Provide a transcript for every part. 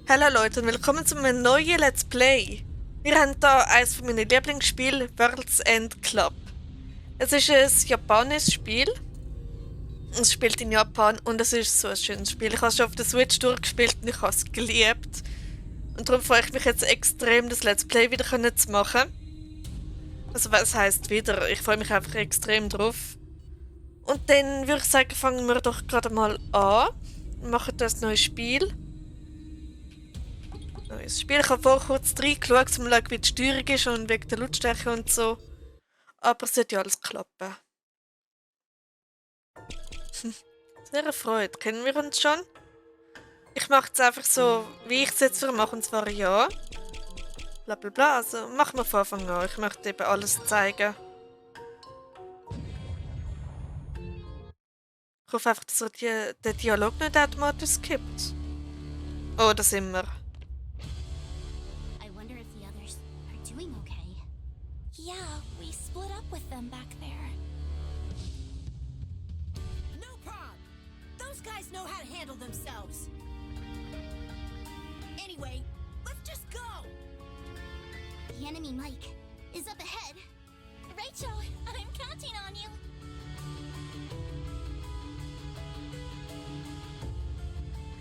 Hallo Leute und willkommen zu einem neuen Let's Play. Wir haben hier eines von meinen Lieblingsspielen, World's End Club. Es ist ein japanisches Spiel. Es spielt in Japan und es ist so ein schönes Spiel. Ich habe es schon auf der Switch durchgespielt und ich habe es geliebt. Und darum freue ich mich jetzt extrem, das Let's Play wieder zu machen. Also was heisst wieder? Ich freue mich einfach extrem drauf. Und dann würde ich sagen, fangen wir doch gerade mal an. Wir machen das neue Spiel. Neues Spiel. Ich habe vorher kurz reingeschaut, um zu schauen, wie die Steuerung ist und wegen der Lautstärke und so. Aber es sollte ja alles klappen. Sehr erfreut. Kennen wir uns schon? Ich mache es einfach so, wie ich es jetzt mache, und zwar ja. Bla bla bla. Also machen wir von Anfang an. Ich möchte eben alles zeigen. Ich hoffe einfach, dass er den Dialog nicht automatisch gibt. Oh, da sind wir. I wonder if the others are doing okay. Yeah, we split up with them back there. No problem. Those guys know how to handle themselves. Anyway, let's just go. The enemy Mike is up ahead. Rachel, I'm counting on you.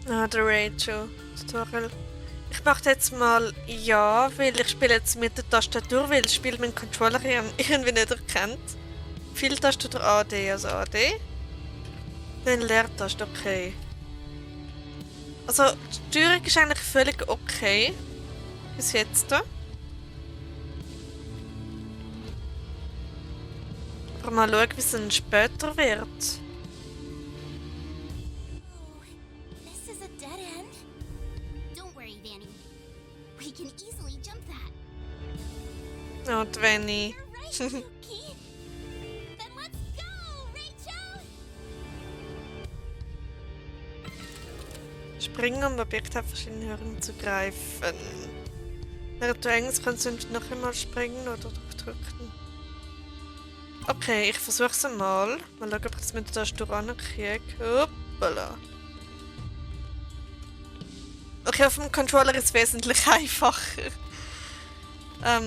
Ah, der Rachel. Tutorial. Ich mache jetzt mal ja, weil ich spiele jetzt mit der Tastatur, weil ich spiele mit dem Controller irgendwie nicht erkennt. Viel Tastatur AD, also AD. Dann Leertaste, okay. Also die Steuerung ist eigentlich völlig okay. Bis jetzt. Aber mal schauen, wie es dann später wird. This is a dead end. Don't worry, Vanny. We can easily jump that. Oh, die Venny. You're right, Yuki. Then let's go, Rachel. Springen, um Objekte auf verschiedenen Höhen zu greifen. Während du hängst, kannst du noch einmal springen oder drücken. Okay, ich versuch's einmal. Mal schauen, ob ich das mit der Tastatur ankriege. Hoppala. Okay, auf dem Controller ist es wesentlich einfacher. Aber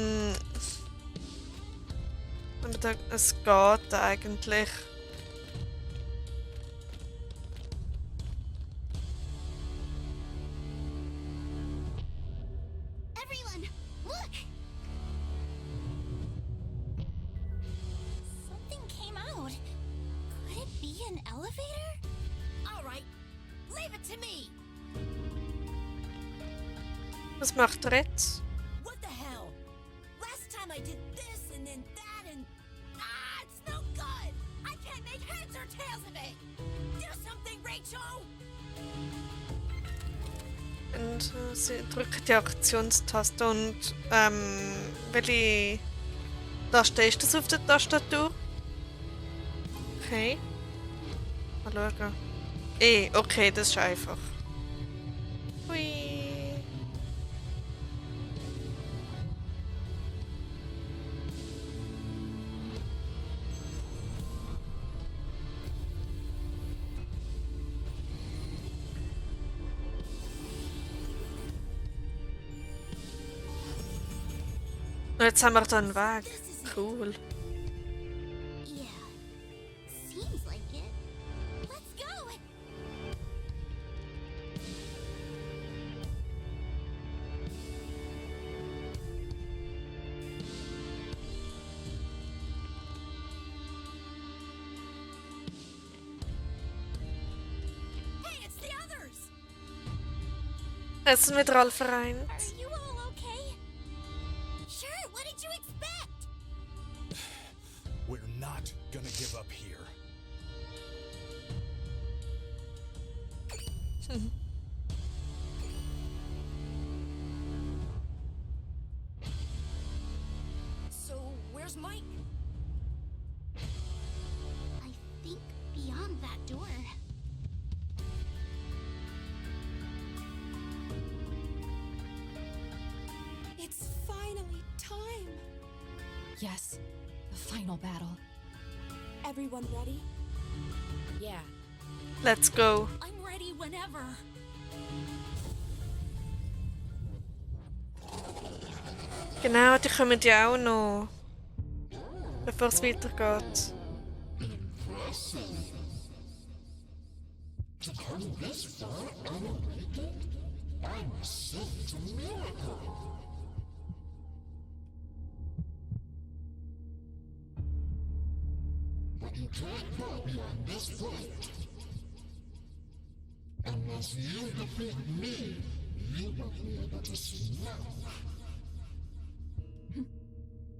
da, es geht eigentlich. Everyone, look. Something came out. Could it be an elevator? All right, leave it to me. Was macht er jetzt? What the hell? Last time I did this and then that and it's no good. I can't make heads or tails of it. Do something, Rachel. Und sie drückt die Aktionstaste und welche Taste ist das auf der Tastatur? Okay. Mal schauen. Okay, das ist einfach. Hui. Und jetzt haben wir da einen Weg. Cool. Yeah. Seems like it. Let's go. Hey, it's the others. Jetzt sind wir alle vereint. Are you all okay? Sure, what did you expect? We're not gonna give up here. So where's Mike? I think beyond that door. It's finally time. Yes, the final battle. Everyone ready? Yeah. Let's go. I'm ready whenever. Genau, die kommen ja auch noch, bevor es weitergeht.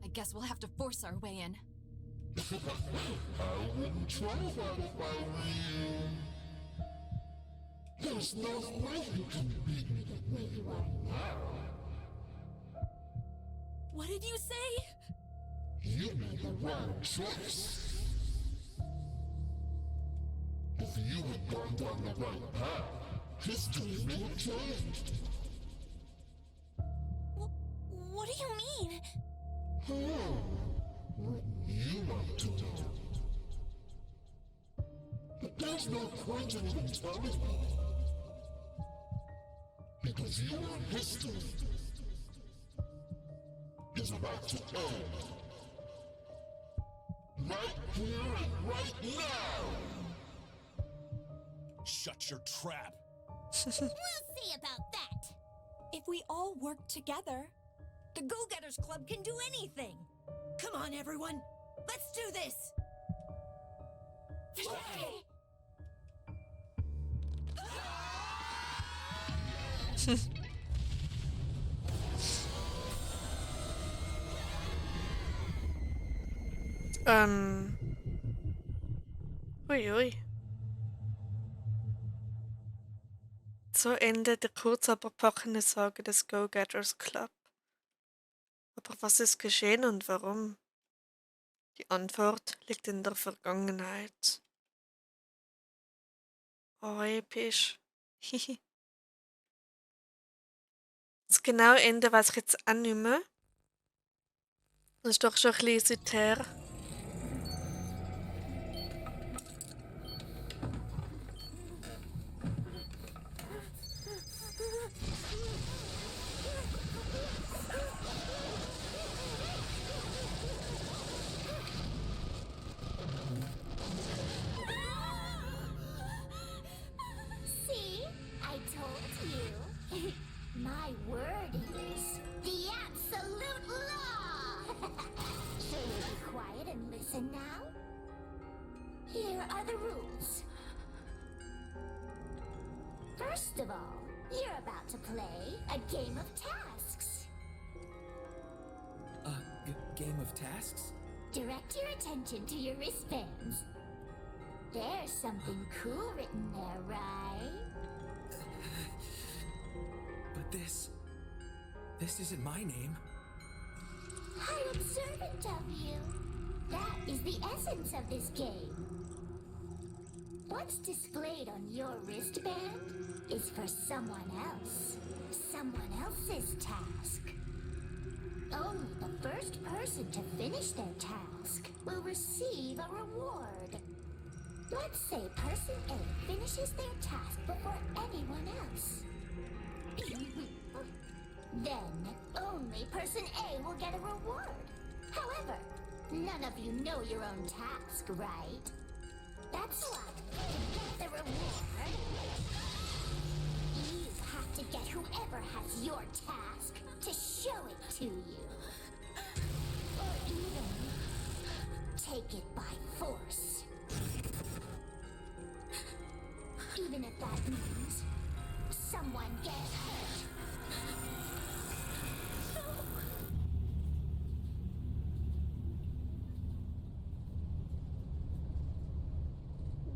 I guess we'll have to force our way in. What did you say? What do you mean? Shut your trap. We'll see about that. If we all work together, the Go-Getters Club can do anything. Come on, everyone. Let's do this. Ui. So endet die kurz aber packende Sage des Go-Getters Club. Aber was ist geschehen und warum? Die Antwort liegt in der Vergangenheit. Oh, episch. Das genaue Ende weiß ich jetzt auch nicht mehr. Das ist doch schon ein bisschen Zeit her. See? I told you. My word is the absolute law. So be quiet and listen now. Here are the rules. First of all, you're about to play a game of tasks. Game of tasks? Direct your attention to your wristbands. There's something cool written there, right? But this isn't my name. How observant of you. That is the essence of this game. What's displayed on your wristband is for someone else. Someone else's task. Only the first person to finish their task will receive a reward. Let's say person A finishes their task before anyone else. Then, only person A will get a reward. However, none of you know your own task, right? That's why, to get the reward, you have to get whoever has your task to show it to you. Or even take it by force. Even if that means someone gets hurt.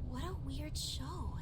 What a weird show.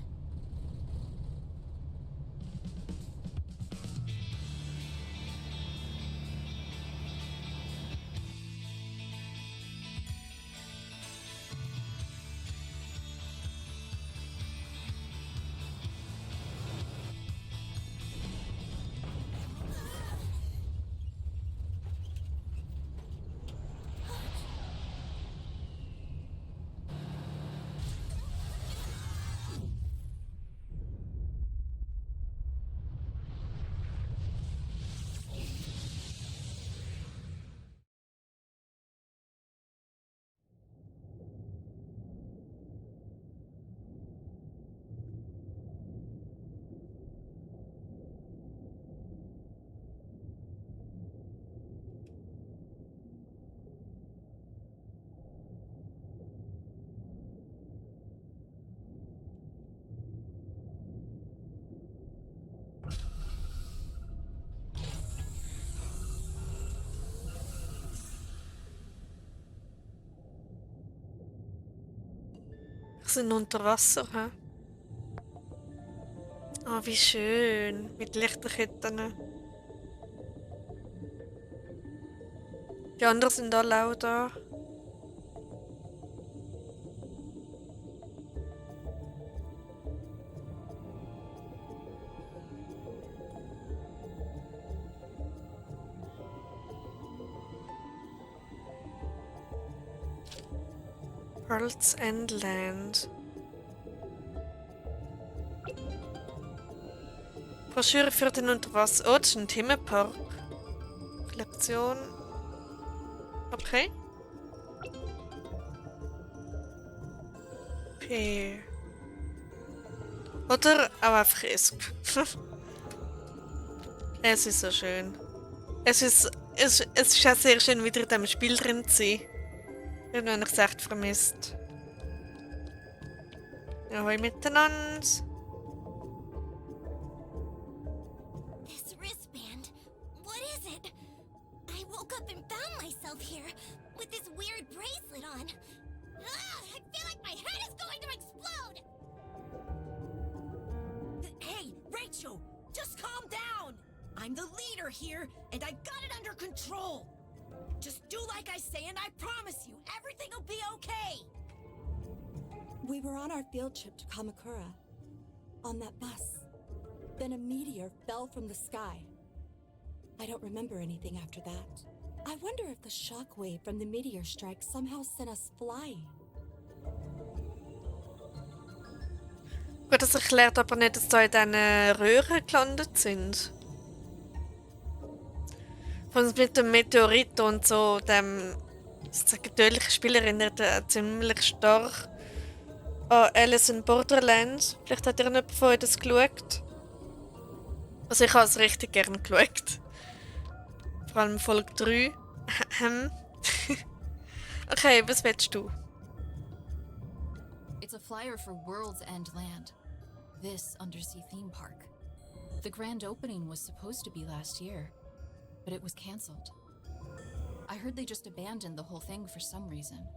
Wir sind unter Wasser, hä? Oh, wie schön. Mit Lichterketten. Die anderen sind alle auch da. World's End Land. Broschüre für den Unterwasser. Oh, das ist ein Themenpark. Lektion. Okay. Okay. Oder auch einfach Esk. Es ist so schön. Es ist auch sehr schön, wieder in diesem Spiel drin zu sein. Irgendwann habe ich es echt vermisst. Ahoi miteinander. This wristband, what is it? I woke up and found myself here with this weird bracelet on. I feel like my head is going to explode! Hey, Rachel, just calm down! I'm the leader here, and I got it under control. Just do like I say, and I promise you, everything will be okay. We were on our field trip to Kamakura, on that bus. Then a meteor fell from the sky. I don't remember anything after that. I wonder if the shockwave from the meteor strike somehow sent us flying. Gut, das erklärt aber nicht, dass da in diesen Röhren gelandet sind. Von mit dem Meteorit und so, dem tödlichen Spiel erinnert ziemlich stark an Alice in Borderlands. Vielleicht hat ihr jemand von euch das geschaut. Also ich habe es richtig gerne geschaut. Vor allem Folge 3. Okay, was willst du? It's a flyer for World's End Land. This undersea theme park. The grand opening was supposed to be last year, but it was cancelled. I heard they just abandoned the whole thing for some reason.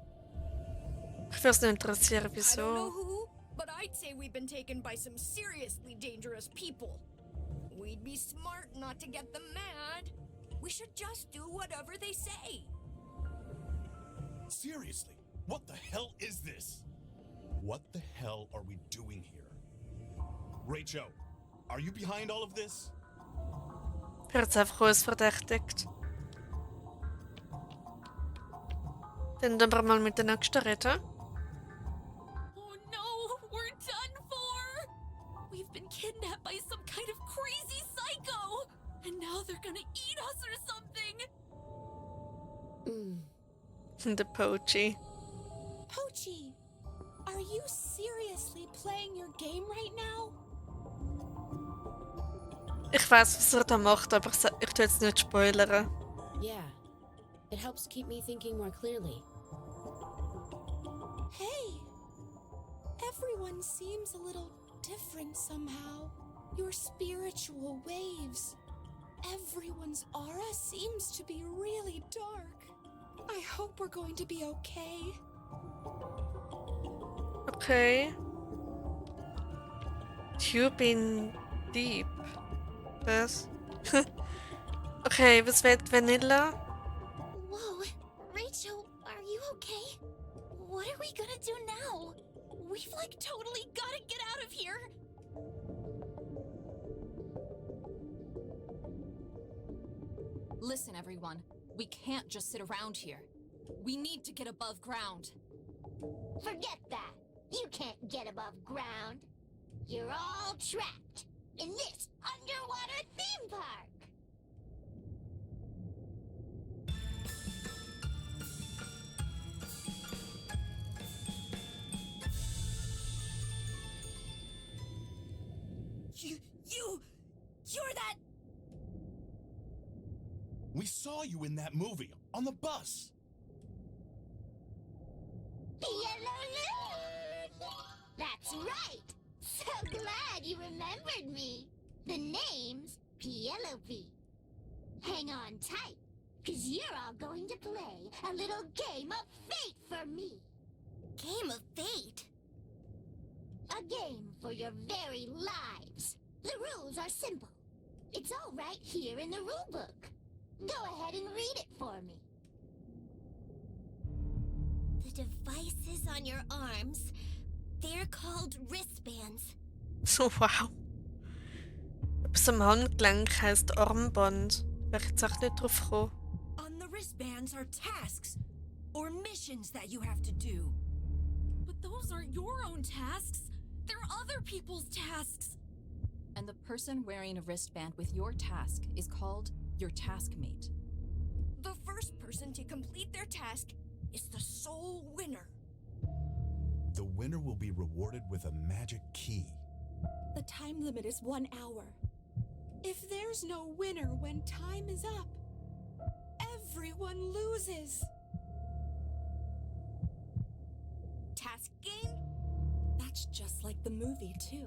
Ich würde es nicht interessieren, I don't know wieso. who, but I'd say we've been taken by some seriously dangerous people. We'd be smart not to get them mad. We should just do whatever they say. Seriously, what the hell is this? What the hell are we doing here? Rachel, are you behind all of this? Ich werde es einfach uns verdächtigt. Dann tun wir mal mit der nächsten reden. Oh no, we're done for! We've been kidnapped by some kind of crazy psycho! And now they're gonna eat us or something! Der Pochi. Pochi, are you seriously playing your game right now? Ich weiß, was er da macht, aber ich tue jetzt nicht spoilern. Yeah, it helps keep me thinking more clearly. Hey, everyone seems a little different somehow. Your spiritual waves. Everyone's aura seems to be really dark. I hope we're going to be okay. Okay. Tube in deep. Was? Okay, was wird Vanilla? Whoa, Rachel, are you okay? What are we gonna do now? We've like totally gotta get out of here! Listen, everyone. We can't just sit around here. We need to get above ground. Forget that. You can't get above ground. You're all trapped in this underwater theme park. You're that... We saw you in that movie, on the bus. That's right. So glad you remembered me. The name's Penelope. Hang on tight, cause you're all going to play a little game of fate for me. Game of fate? A game for your very lives. The rules are simple. It's all right here in the rulebook. Go ahead and read it for me. The devices on your arms, they're called wristbands. So, wow. Etwas am Handgelenk heisst Armband. Wäre ich jetzt auch nicht drauf gekommen. On the wristbands are tasks or missions that you have to do. But those aren't your own tasks. They're other people's tasks. And the person wearing a wristband with your task is called your taskmate. The first person to complete their task is the sole winner. The winner will be rewarded with a magic key. The time limit is 1 hour. If there's no winner when time is up, everyone loses. Task game? That's just like the movie, too.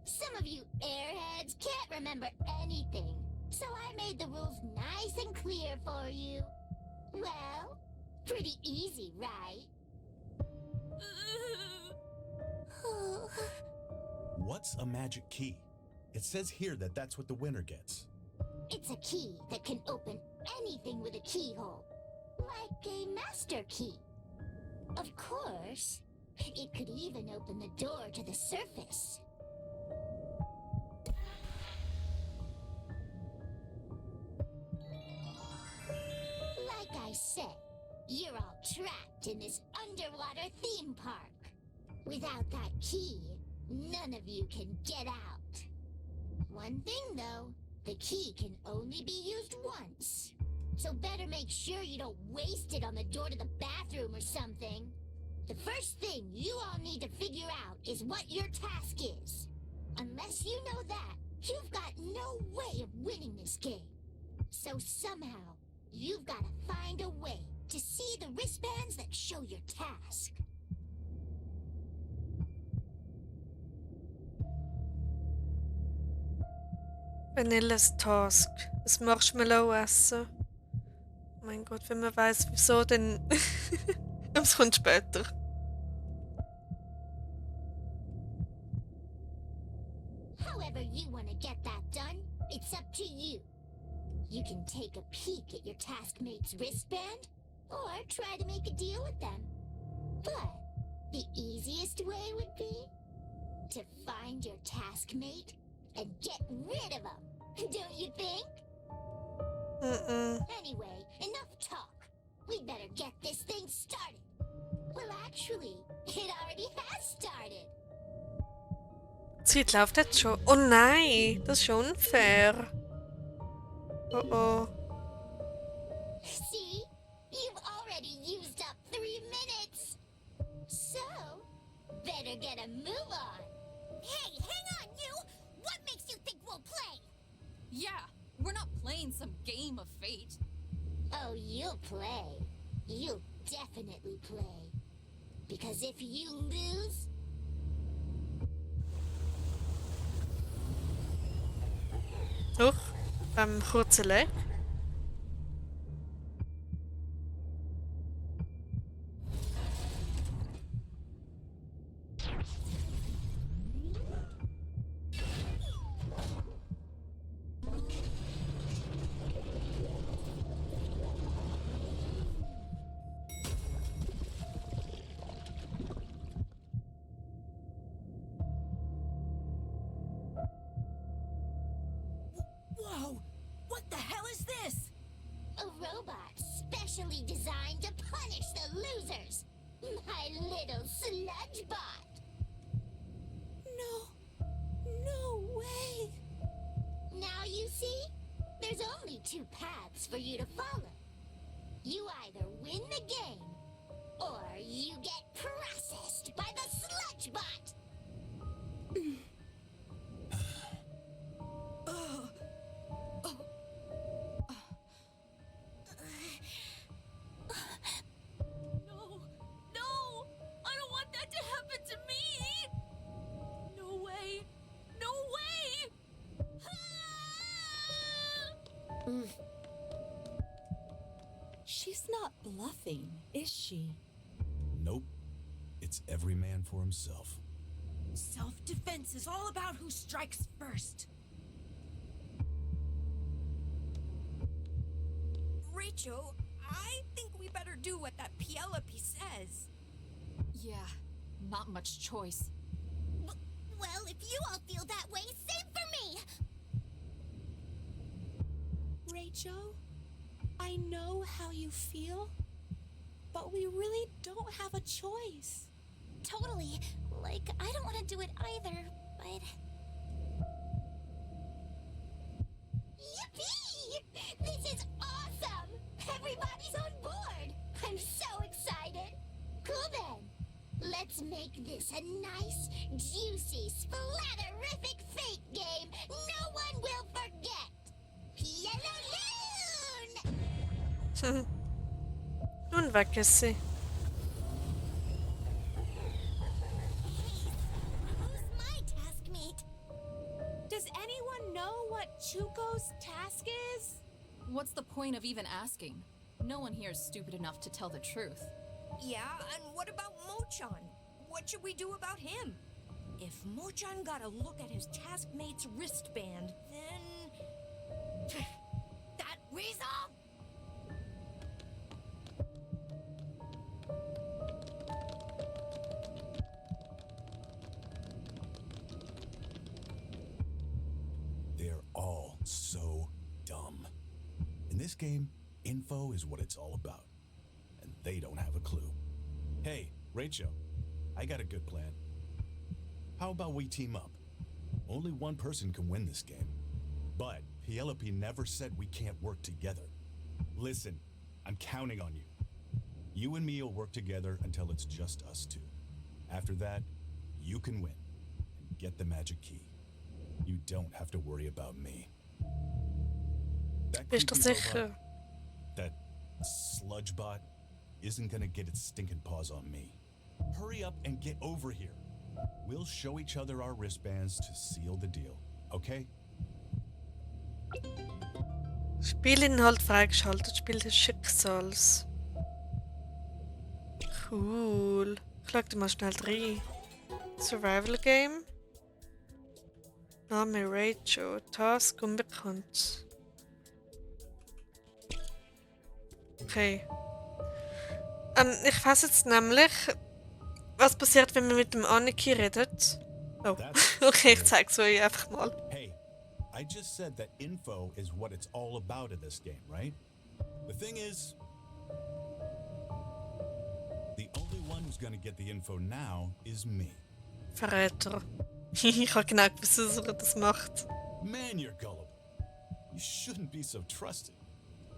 Some of you airheads can't remember anything, so I made the rules nice and clear for you. Well, pretty easy, right? What's a magic key? It says here that that's what the winner gets. It's a key that can open anything with a keyhole, like a master key. Of course, it could even open the door to the surface. Like I said, you're all trapped in this underwater theme park. Without that key, none of you can get out. One thing though, the key can only be used once. So better make sure you don't waste it on the door to the bathroom or something. The first thing you all need to figure out is what your task is. Unless you know that, you've got no way of winning this game. So somehow, you've got to find a way to see the wristbands that show your task. Vanillas Task. Das Marshmallow essen. Oh mein Gott, wenn man weiss, wieso, dann... Es kommt später. However you want to get that done, it's up to you. You can take a peek at your taskmate's wristband, or try to make a deal with them. But the easiest way would be to find your taskmate and get rid of him. Don't you think? Anyway, enough talk. We'd better get this thing started. Well, actually, it already has started. Die Zeit läuft jetzt schon. Oh nein, das ist schon unfair. Oh oh. See? You've already used up 3 minutes. So, better get a move on. Hey, hang on, you! What makes you think we'll play? Yeah, we're not playing some game of fate. Oh, you'll play. You'll definitely play. Because if you lose... Doch, beim kurzen Leg. Whoa! What the hell is this? A robot specially designed to punish the losers. My little sludge bot. No way. Now you see? There's only 2 paths for you to follow. You either win the game, or you get processed by the sludge bot. No! I don't want that to happen to me! No way! No way! She's not bluffing, is she? Nope. It's every man for himself. Self-defense is all about who strikes first. Rachel, I think we better do what that Penelope says. Yeah, not much choice. Well, if you all feel that way, same for me! Rachel, I know how you feel, but we really don't have a choice. Totally. Like, I don't want to do it either, but... Yippee! This is awesome! Everybody's on board! I'm so excited! Cool then! Let's make this a nice, juicy, splatterific fate game no one will forget! Yellow Loon! Nun weg ist sie. Who's my taskmate? Does anyone know what Chuko's task is? What's the point of even asking? No one here is stupid enough to tell the truth. Yeah, and what about Mochan? What should we do about him? If Mochan got a look at his taskmate's wristband, then... that weasel! They're all so dumb. In this game, info is what it's all about. And they don't have a clue. Hey, Rachel, I got a good plan. How about we team up? Only one person can win this game. But Penelope never said we can't work together. Listen, I'm counting on you. You and me will work together until it's just us two. After that, you can win and get the magic key. You don't have to worry about me. That Bist du creepy sicher? robot, that sludge bot, isn't gonna get its stinking paws on me. Hurry up and get over here. We'll show each other our wristbands to seal the deal, okay? Spielinhalt freigeschaltet. Spiel des Schicksals. Cool. Ich schau dir mal schnell rein. Survival Game. Name Rachel. Task unbekannt. Okay. Ich weiß jetzt nämlich, was passiert, wenn man mit dem Aniki redet. Oh, okay, ich zeig's euch einfach mal. Hey, I just said that info is what it's all about in this game, right? The thing is, the only one who's gonna get the info now is me. Verräter. Ich habe genau gewusst, dass er das macht. Man, you're gullible. You shouldn't be so trusting.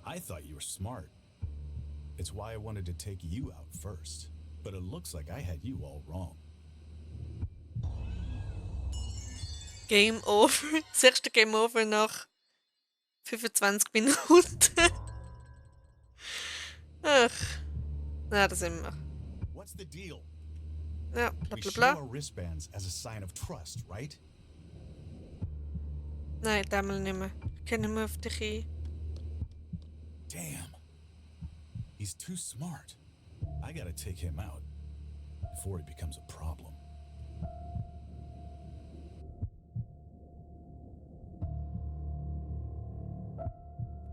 I thought you were smart. It's why I wanted to take you out first. But it looks like I had you all wrong. Game over. Das erste Game over nach 25 Minuten. Ach. Na, das sind wir. What's the deal? Ja, bla We bla show bla. our wristbands as a sign of trust, right? Nein, damals nicht mehr. Ich kenne mich auf dich ein. Damn. He's too smart. I gotta take him out before he becomes a problem.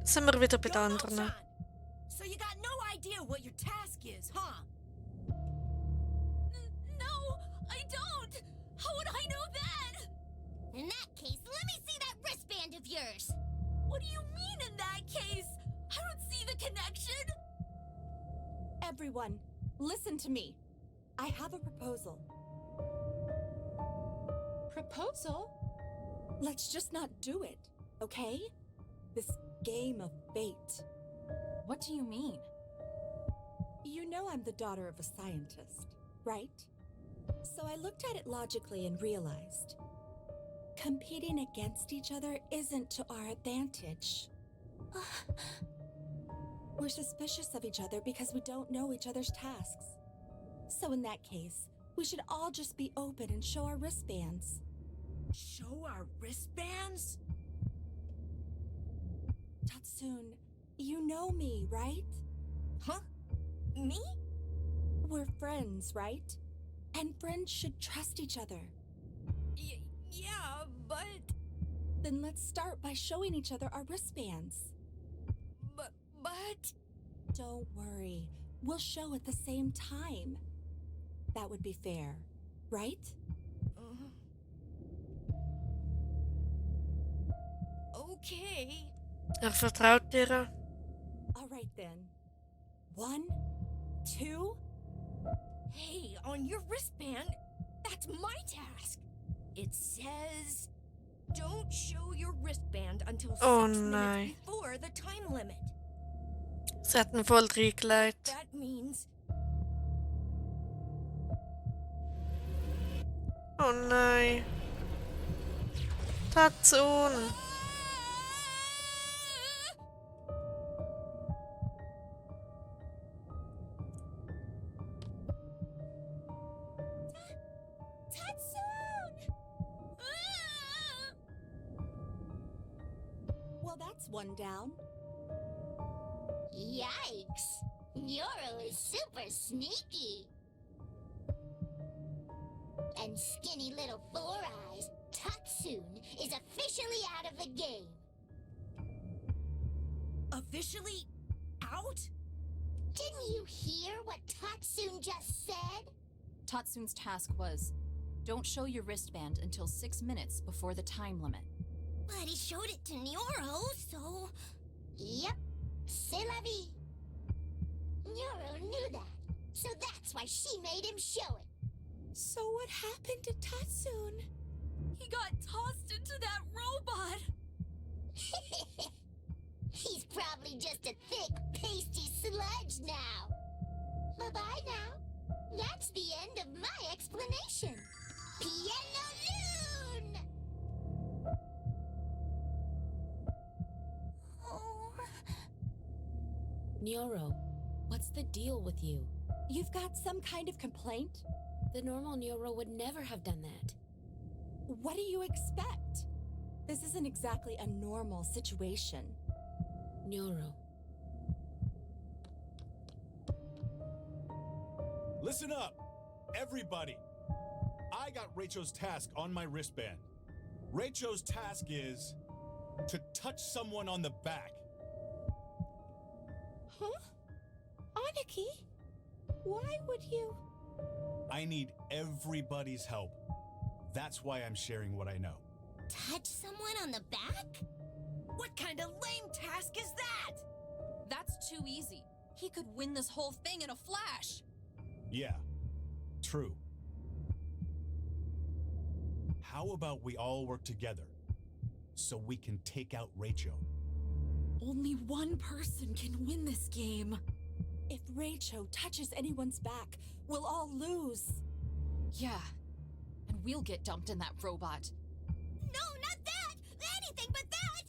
Sind wir wieder bei den Yo, anderen. Mochan! So you got no idea what your task is, huh? No, I don't! How would I know that? In that case, let me see that wristband of yours! What do you mean in that case? I don't see the connection! Everyone, listen to me. I have a proposal. Proposal? Let's just not do it, okay? This game of fate. What do you mean? You know I'm the daughter of a scientist, right? So I looked at it logically and realized competing against each other isn't to our advantage. We're suspicious of each other because we don't know each other's tasks. So in that case, we should all just be open and show our wristbands. Show our wristbands? Tatsun, you know me, right? Huh? Me? We're friends, right? And friends should trust each other. Yeah, but... Then let's start by showing each other our wristbands. But... Don't worry. We'll show at the same time. That would be fair, right? Okay. Vertraut ihr? All right then. 1, 2... Hey, on your wristband, that's my task. It says, don't show your wristband until 6 minutes before the time limit. Sie hat ihn voll reingelegt. That means... Oh nein. Tatsun. Well, that's one down. Yikes! Nyoro is super sneaky. And skinny little Four Eyes, Tatsun, is officially out of the game. Officially out? Didn't you hear what Tatsun just said? Tatsun's task was, don't show your wristband until 6 minutes before the time limit. But he showed it to Nyoro, so... Yep, c'est la vie. Nyoro knew that, so that's why she made him show it. So what happened to Tatsun? He got tossed into that robot! He's probably just a thick, pasty sludge now. Bye-bye now. That's the end of my explanation. Piano Loon! Oh. Nyoro, what's the deal with you? You've got some kind of complaint? The normal Nyoro would never have done that. What do you expect? This isn't exactly a normal situation. Nyoro. Listen up, everybody. I got Rachel's task on my wristband. Rachel's task is to touch someone on the back. Huh? Aniki? Why would you? I need everybody's help. That's why I'm sharing what I know. Touch someone on the back? What kind of lame task is that? That's too easy. He could win this whole thing in a flash. Yeah, true. How about we all work together so we can take out Rachel? Only one person can win this game. If Rachel touches anyone's back, we'll all lose. Yeah, and we'll get dumped in that robot. No, not that! Anything but that!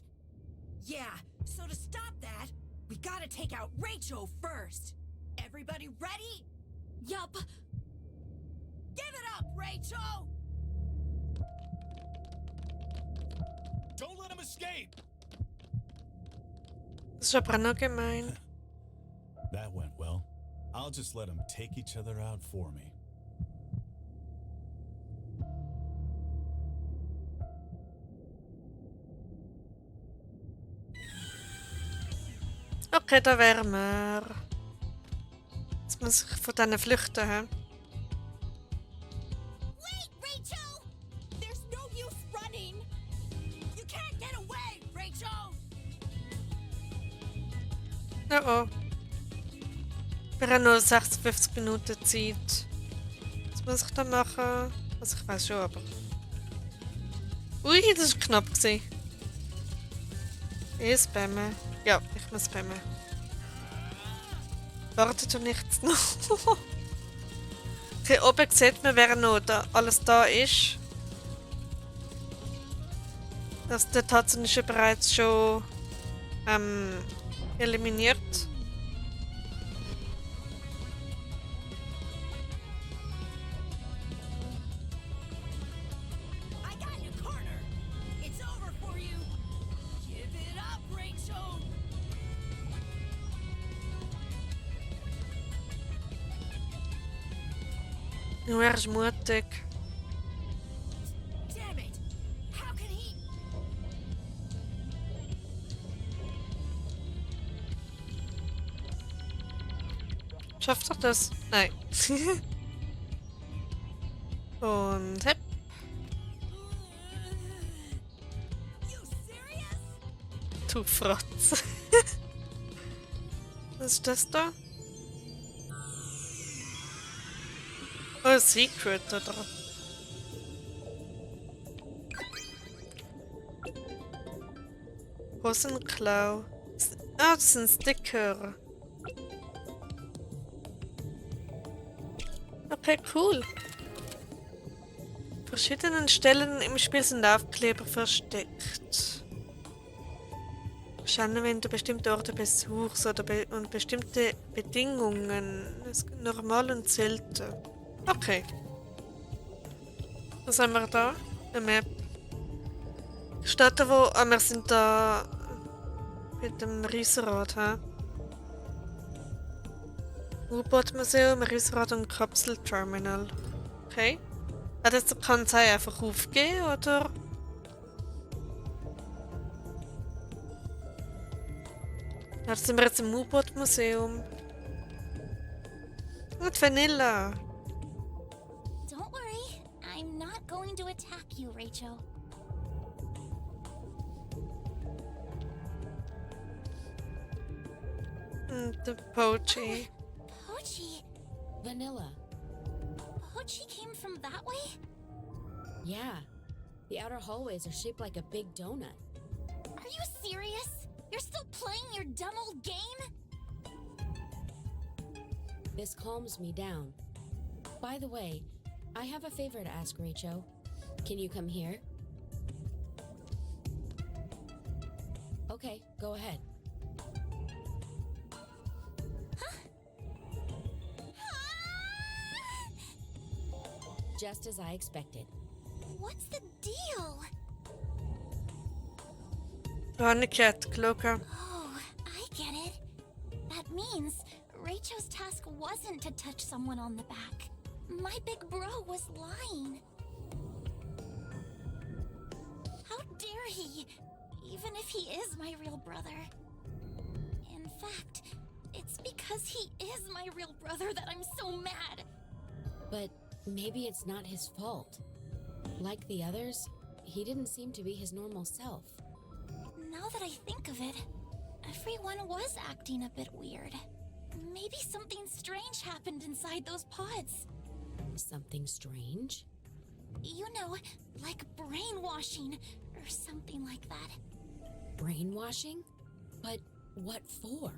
Yeah, so to stop that, we gotta take out Rachel first. Everybody ready? Yup. Give it up, Rachel! Don't let him escape! Das ist aber noch gemein. That went well. I'll just let them take each other out for me. Okay, da wären wir. Jetzt muss ich von denen flüchten. He? Wait, Rachel! There's no use running! You can't get away, Rachel! Oh oh. Wir haben nur 56 Minuten Zeit. Was muss ich da machen? Also ich weiß schon, aber... Ui, das war knapp. Ich spamme. Ja, ich muss spammen. Wartet doch nichts noch. Okay, oben sieht man, wer noch da alles da ist. Das der Tatsache ist ja bereits schon eliminiert. I got you cornered! It's over for you! Give it up, Rachel! Oh, er ist mutig. Damn it! How can he? Schafft er das? Nein. Und hepp. You serious? Du Frotz. Was ist das da? Oh, Secret, oder? Hosenklau. Ah, das sind Sticker. Okay, cool. An verschiedenen Stellen im Spiel sind Aufkleber versteckt. Wahrscheinlich, wenn du bestimmte Orte besuchst oder und bestimmte Bedingungen. Das ist normal und selten. Okay. Was haben wir da? Eine Map. Steht da wo... Ah, wir sind da... mit dem Riesenrad, hä? U-Boot-Museum, Riesenrad und Kapselterminal. Okay. Hat jetzt der Kanzlei einfach aufgehen, oder? Ja, jetzt sind wir jetzt im U-Boot-Museum. Und Vanilla. Don't worry, I'm not going to attack you, Rachel. Und der Pochi. Pochi. Vanilla. Pochi came from that way? Yeah. The outer hallways are shaped like a big donut. Are you serious? You're still playing your dumb old game? This calms me down. By the way, I have a favor to ask Rachel. Can you come here? Okay, go ahead. Just as I expected. What's the deal? Honeycat, Gloka. Oh, I get it. That means Rachel's task wasn't to touch someone on the back. My big bro was lying. How dare he? Even if he is my real brother. In fact, it's because he is my real brother that I'm so mad. But maybe it's not his fault. Like the others, he didn't seem to be his normal self. Now that I think of it, everyone was acting a bit weird. Maybe something strange happened inside those pods. Something strange? You know, like brainwashing or something like that. Brainwashing? But what for?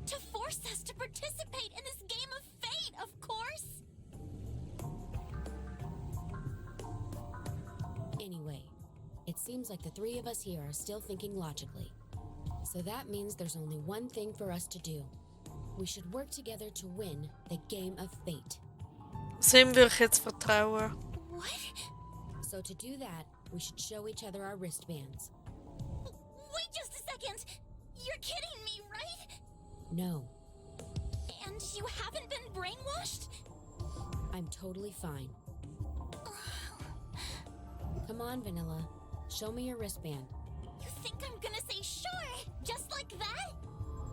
To force us to participate in this game of fate, of course! Anyway, it seems like the three of us here are still thinking logically. So that means there's only one thing for us to do. We should work together to win the game of fate. Dem würde ich jetzt vertrauen. What? So to do that, we should show each other our wristbands. Wait just a second! You're kidding me, right? No, And you haven't been brainwashed? I'm totally fine. Come on, Vanilla. Show me your wristband. You think I'm gonna say sure, just like that?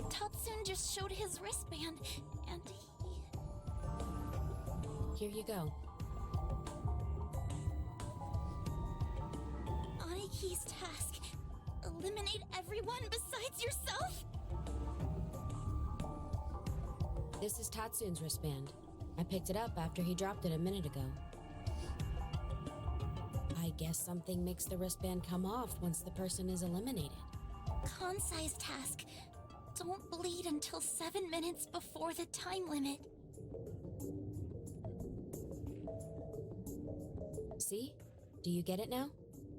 Tatsun just showed his wristband, and Here you go. Aniki's task. Eliminate everyone besides yourself? This is Tatsun's wristband. I picked it up after he dropped it a minute ago. I guess something makes the wristband come off once the person is eliminated. Kansai's task. Don't bleed until 7 minutes before the time limit. See? Do you get it now?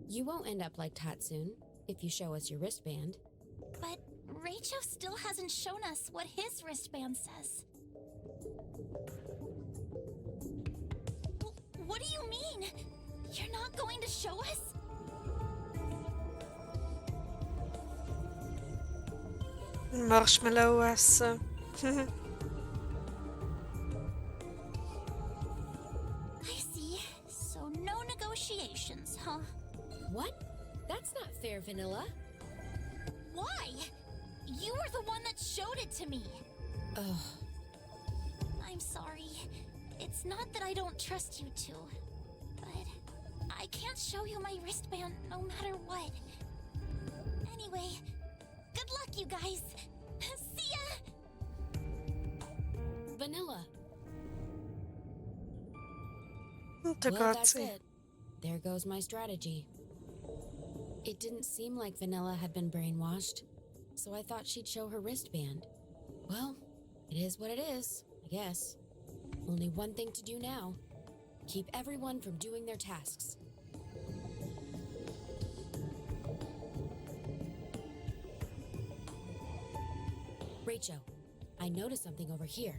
You won't end up like Tatsun if you show us your wristband. But Raicho still hasn't shown us what his wristband says. What do you mean? You're not going to show us? Marshmallow essen. I Vanilla? Why? You were the one that showed it to me. Ugh. I'm sorry. It's not that I don't trust you two, but I can't show you my wristband no matter what. Anyway, good luck, you guys. See ya! Vanilla. Da Well, geht that's sie. it. There goes my strategy. It didn't seem like Vanilla had been brainwashed, so I thought she'd show her wristband. Well, it is what it is, I guess. Only one thing to do now. Keep everyone from doing their tasks. Rachel, I noticed something over here.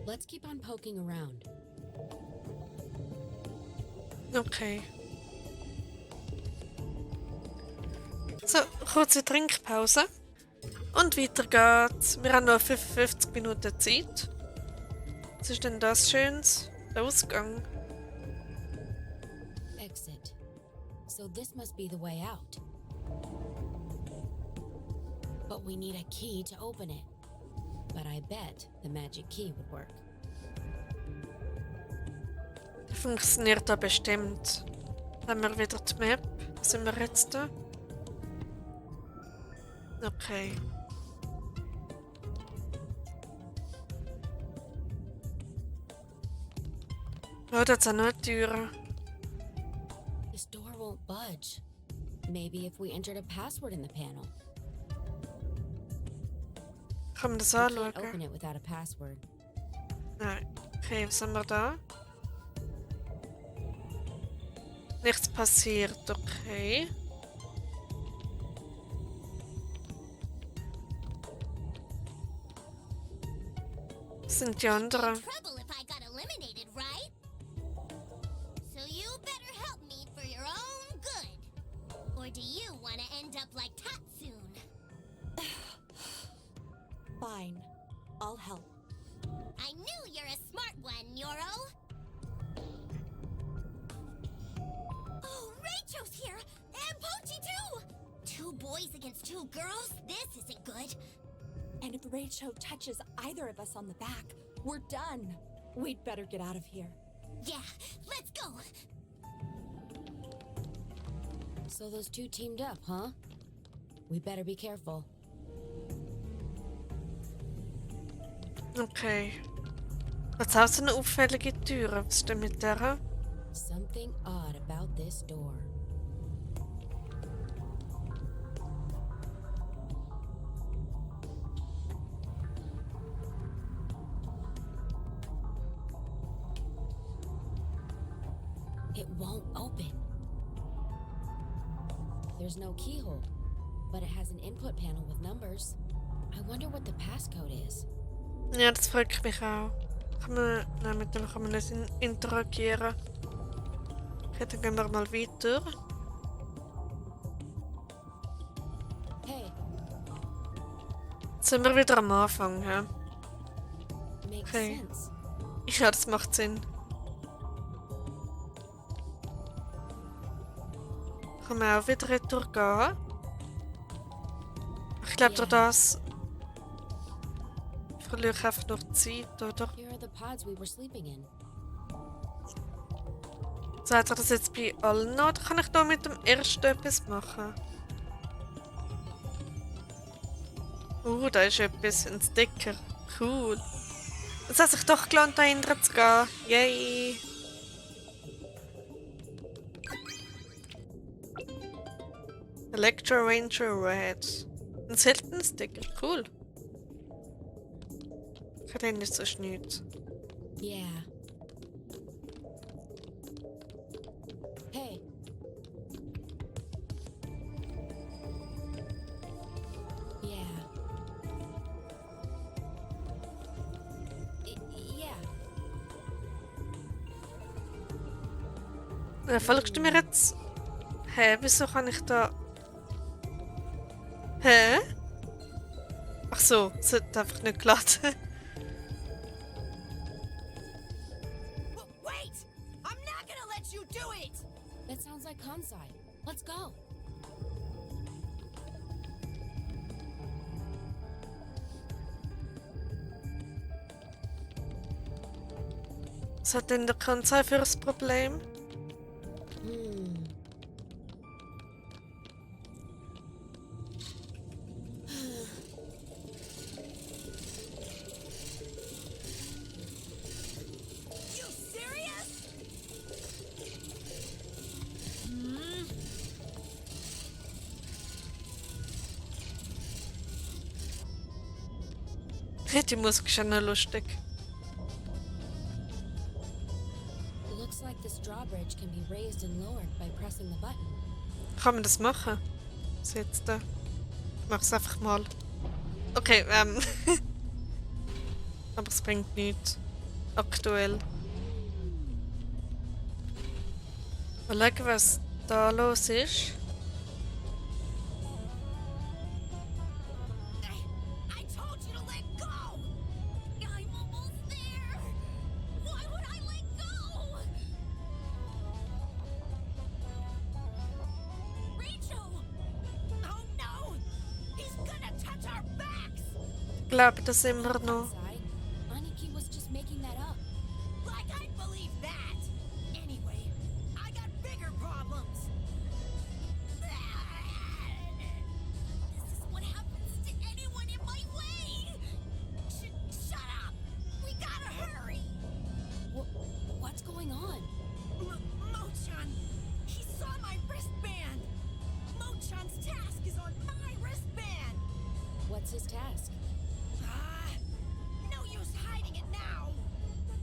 Let's keep on poking around. Okay. So, kurze Trinkpause. Und weiter geht's. Wir haben noch 55 Minuten Zeit. Was ist denn das Schönes? Der Ausgang. Exit. So this must be the way out. But we need a key to open it. But I bet the magic key would work. Das funktioniert da bestimmt. Dann haben wir wieder die Map. Wo sind wir jetzt da? Okay. Oh, das sind noch Türen. This door won't budge. Maybe if we entered a password in the panel. Kann man das We can't anschauen? open it without a password. Nein. Okay, was haben wir da? Nichts passiert, okay. Was sind die anderen? Trouble if I got eliminated, right? So you better help me for your own good. Or do you want to end up like Tatsun? Fine. I'll help. I knew you're a smart one, Yoro. Oh, Rachel's here! And Pochi too! 2 boys against 2 girls? This isn't good. And if Rachel touches either of us on the back, we're done. We'd better get out of here. Yeah, let's go! So those two teamed up, huh? We better be careful. Okay. Jetzt auch so eine auffällige Tür. Was ist denn mit der? Something odd about this door. It won't open. There's no keyhole, but it has an input panel with numbers. I wonder what the passcode is. Ja, das frage ich mich auch. Kann man... Nein, mit dem kann man nicht interagieren. Okay, dann gehen wir mal weiter. Hey, Jetzt sind wir wieder am Anfang, ja? makes Okay. sense. Ja, das macht Sinn. Kann man auch wieder retour gehen? Ich glaube, durch das verliere ich einfach noch Zeit, oder? Here are the pods we were sleeping in. Sagt er das jetzt bei allen noch, oder kann ich da mit dem ersten etwas machen? Da ist etwas, ein Sticker. Cool. Jetzt hat sich doch gelohnt, da hinten zu gehen. Yay! Electro Ranger Red. Ein seltener Sticker. Cool. Ich hätte nicht so nichts. Yeah. Hey. Yeah. Yeah. Folgst du mir jetzt? Hä, wieso kann ich da... Hä? Ach so, es hat einfach nicht geladen. Wait! I'm not gonna let you do it! That sounds like Kansai. Let's Let's go. Was hat denn der Kanzlei für ein Problem? You serious? Die Musik ist ja noch lustig. Looks like this drawbridge can be raised and lowered by pressing the button. Kann man das machen? Was jetzt da? Ich mach's einfach mal. Okay, aber es bringt nichts. Aktuell. Mal schauen, was da los ist. I told you to let go! I'm almost there! Why would I let go? Rachel! Oh no! He's gonna touch our backs! Ich glaube, das sind wir noch. Inside, Aniki was just making that up. Like I believe that! Anyway, I got bigger problems! This is what happens to anyone in my way! Shut up! We gotta hurry! What's going on? Mochan! He saw my wristband! Mochan's task is on my wristband! What's his task? No use hiding it now!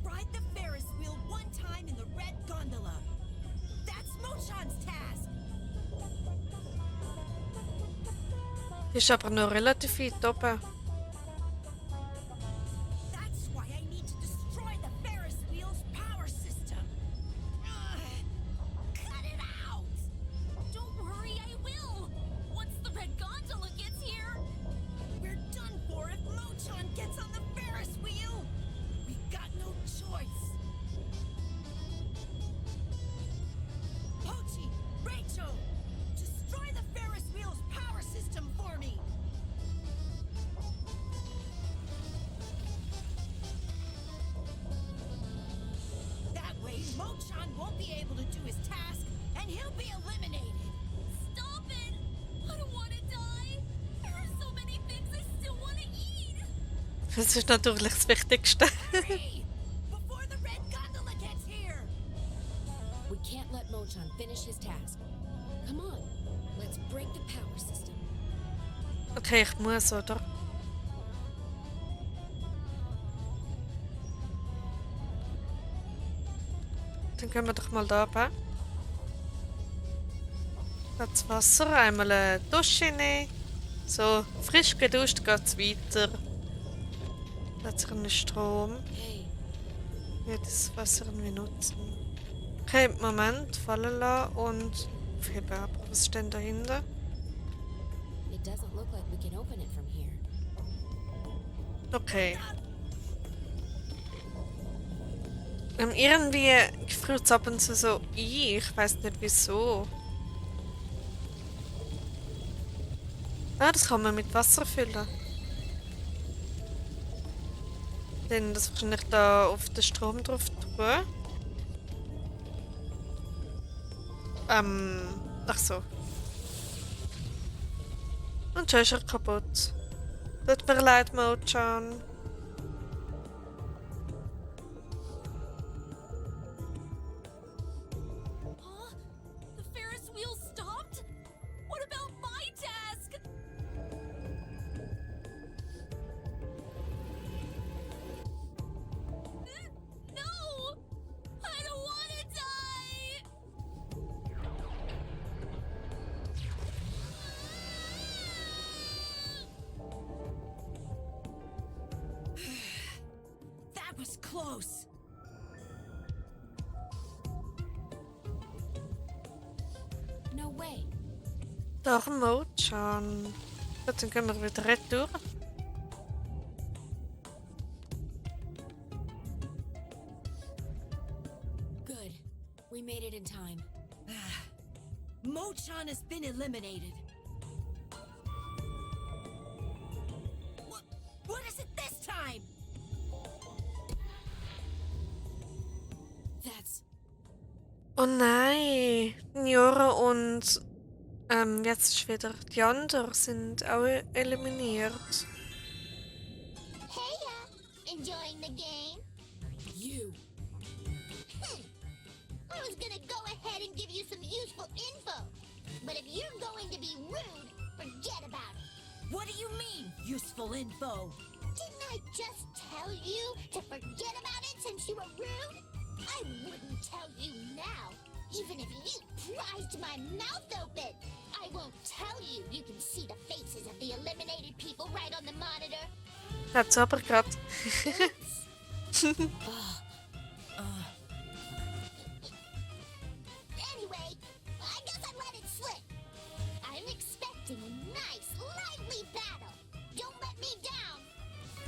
Ride the Ferris wheel one time in the red gondola! That's Mochan's task! Ist aber noch relativ weit oben. That's why I need to destroy the Ferris wheel's power system! Cut it out! Don't worry, I will! Once the red gondola gets here! We're done for if Mochan gets on the Ferris wheel! We've got no choice! Pochi! Rachel! Destroy the Ferris wheel's power system for me! That way, Mochan won't be able to do his task, and he'll be eliminated! Stop it! I don't want to die! There are so many things I still want to eat! Das ist natürlich das Wichtigste. Hurry! Before the red gondola gets here! We can't let Mochan finish his task. Come on, let's break the power system. Okay, ich muss, oder? Dann gehen wir doch mal da oben. Das Wasser, einmal eine Dusche nehmen. So, frisch geduscht geht's weiter. Jetzt einen Strom. Hey, Ja, das Wasser irgendwie nutzen. Okay, Moment, fallen lassen und aufheben. Aber was ist denn dahinter? it doesn't look like we can open it from here. Okay. Irgendwie gefriert es ab und zu so ein. Ich weiß nicht wieso. Ah, das kann man mit Wasser füllen. Dann das wahrscheinlich da auf den Strom drauf tun. Ach so. Und schon ist er kaputt. Tut mir leid, Mochan. Huh? The Ferris wheel stopped? What about my task? No! I don't want to die! That was close! No way. Doch, Mochan. Gut, dann gehen wir wieder retour. Good. We made it in time. Mochan Mo-chan has been eliminated. What is it this time? That's Oh nein, Niora und jetzt ist wieder die anderen sind auch eliminiert. Heya! Enjoying the game? you. I was gonna go ahead and give you some useful info. But if you're going to be rude, forget about it. What do you mean, useful info? Didn't I just tell you to forget about it since you were rude? I wouldn't tell you now, even if you prized my mouth open. I won't tell you. You can see the faces of the eliminated people right on the monitor. Hat's aber grad. Anyway, I guess I let it slip. I'm expecting a nice, lively battle. Don't let me down.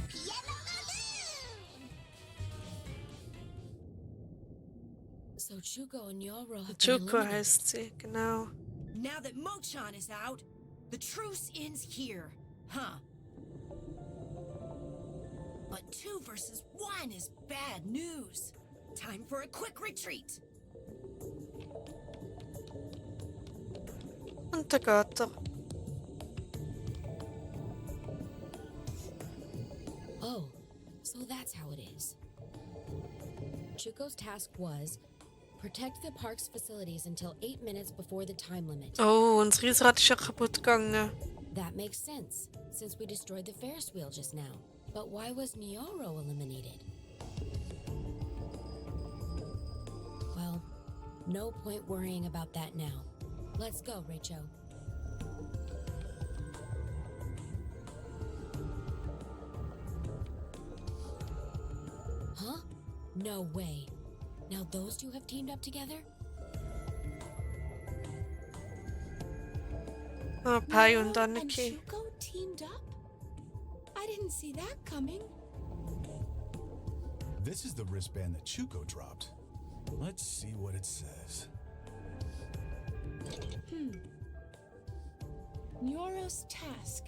Pielalalu! So Chuko and Nyoro have been Chuko eliminated. heißt sie, genau. Now that Mo-chan is out, the truce ends here, huh? But 2 versus 1 is bad news. Time for a quick retreat. Und da geht er. Oh, so that's how it is. Chuko's task was protect the park's facilities until 8 minutes before the time limit. Oh, unser Riesenrad ist ja kaputt gegangen. That makes sense, since we destroyed the Ferris wheel just now. But why was Nyoro eliminated? Well, no point worrying about that now. Let's go, Rachel. Huh? No way. Now those two have teamed up together? Oh, Pai und And Anneki. Shuko teamed up? I didn't see that coming. This is the wristband that Chuko dropped. Let's see what it says. Nyoro's task.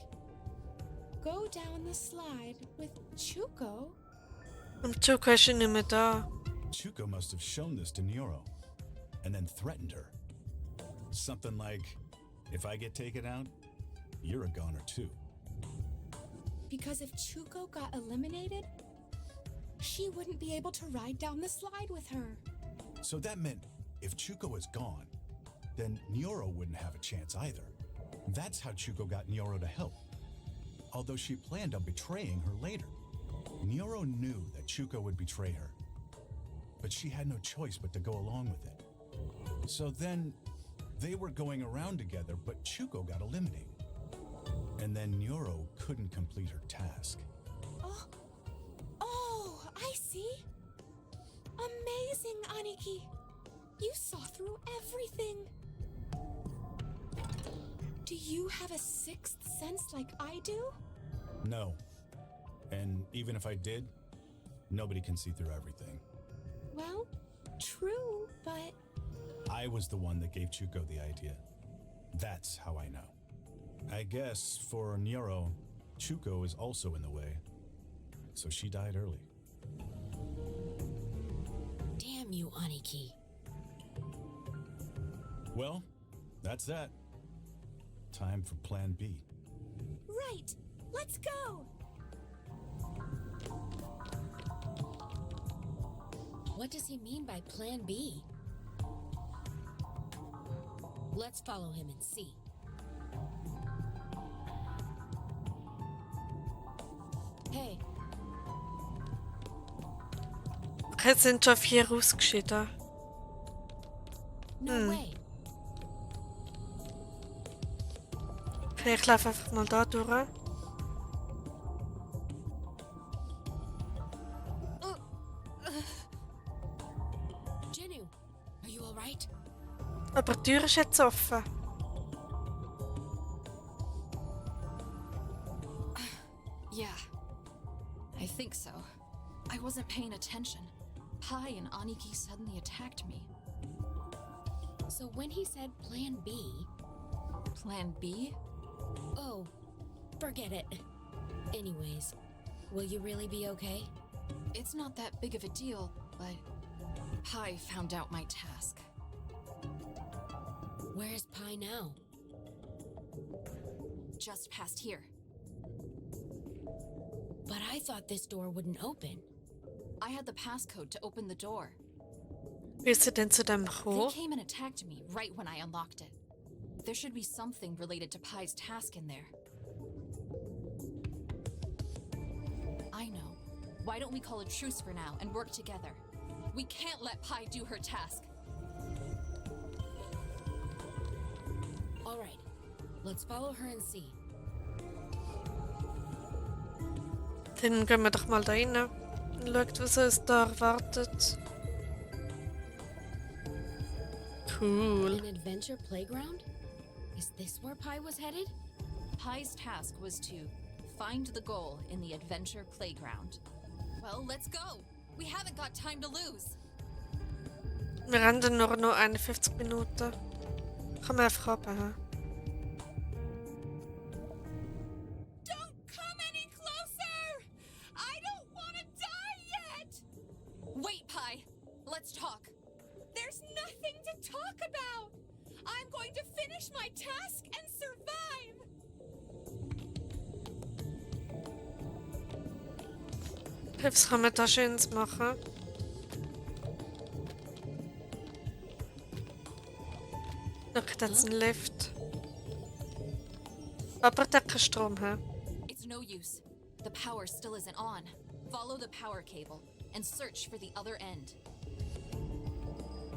Go down the slide with Chuko. Und Chuko ist ja nicht mehr da. Chuko must have shown this to Nyoro and then threatened her. Something like, if I get taken out, you're a goner too. Because if Chuko got eliminated, she wouldn't be able to ride down the slide with her. So that meant if Chuko is gone, then Nyoro wouldn't have a chance either. That's how Chuko got Nyoro to help. Although she planned on betraying her later. Nyoro knew that Chuko would betray her. But she had no choice but to go along with it. So then, they were going around together, but Chuko got eliminated. And then Nyoro couldn't complete her task. Oh, I see. Amazing, Aniki. You saw through everything. Do you have a sixth sense like I do? No. And even if I did, nobody can see through everything. Well, true, but I was the one that gave Chuko the idea. That's how I know. I guess for Nyoro, Chuko is also in the way. So she died early. Damn you, Aniki. Well, that's that. Time for Plan B. right. Let's go. What does he mean by Plan B? Let's follow him and see. Hey, Jetzt sind schon 4 ausgeschieden. no way. Okay, ich laufe einfach mal da durch. Jinu, are you alright? Aber die Tür ist jetzt offen. Yeah, I think so. I wasn't paying attention. Pai and Aniki suddenly attacked me. So when he said Plan B, Plan B? Oh, forget it. Anyways, will you really be okay? It's not that big of a deal, but Pi found out my task. Where's Pi now? Just past here. But I thought this door wouldn't open. I had the passcode to open the door. Wie ist sie denn zu dem They gekommen? came and attacked me right when I unlocked it. There should be something related to Pi's task in there. I know. Why don't we call a truce for now and work together? We can't let Pi do her task. All right, let's follow her and see. Dann gehen wir doch mal da rein und schauen, was uns da erwartet. Cool. An adventure playground? Is this where Pi was headed? Pi's task was to find the goal in the adventure playground. Well, let's go. We haven't got time to lose. Wir haben dann nur noch 51 Minuten. Kann man einfach runter. Don't come any closer! I don't want to die yet! Wait, Pi. Let's talk. There's nothing to talk about! I'm going to finish my task and survive! Was kann man da Schönes machen? Schau, da ist ein Lift. Aber der hat keinen Strom, hä? It's no use. The power still isn't on. Follow the power cable and search for the other end.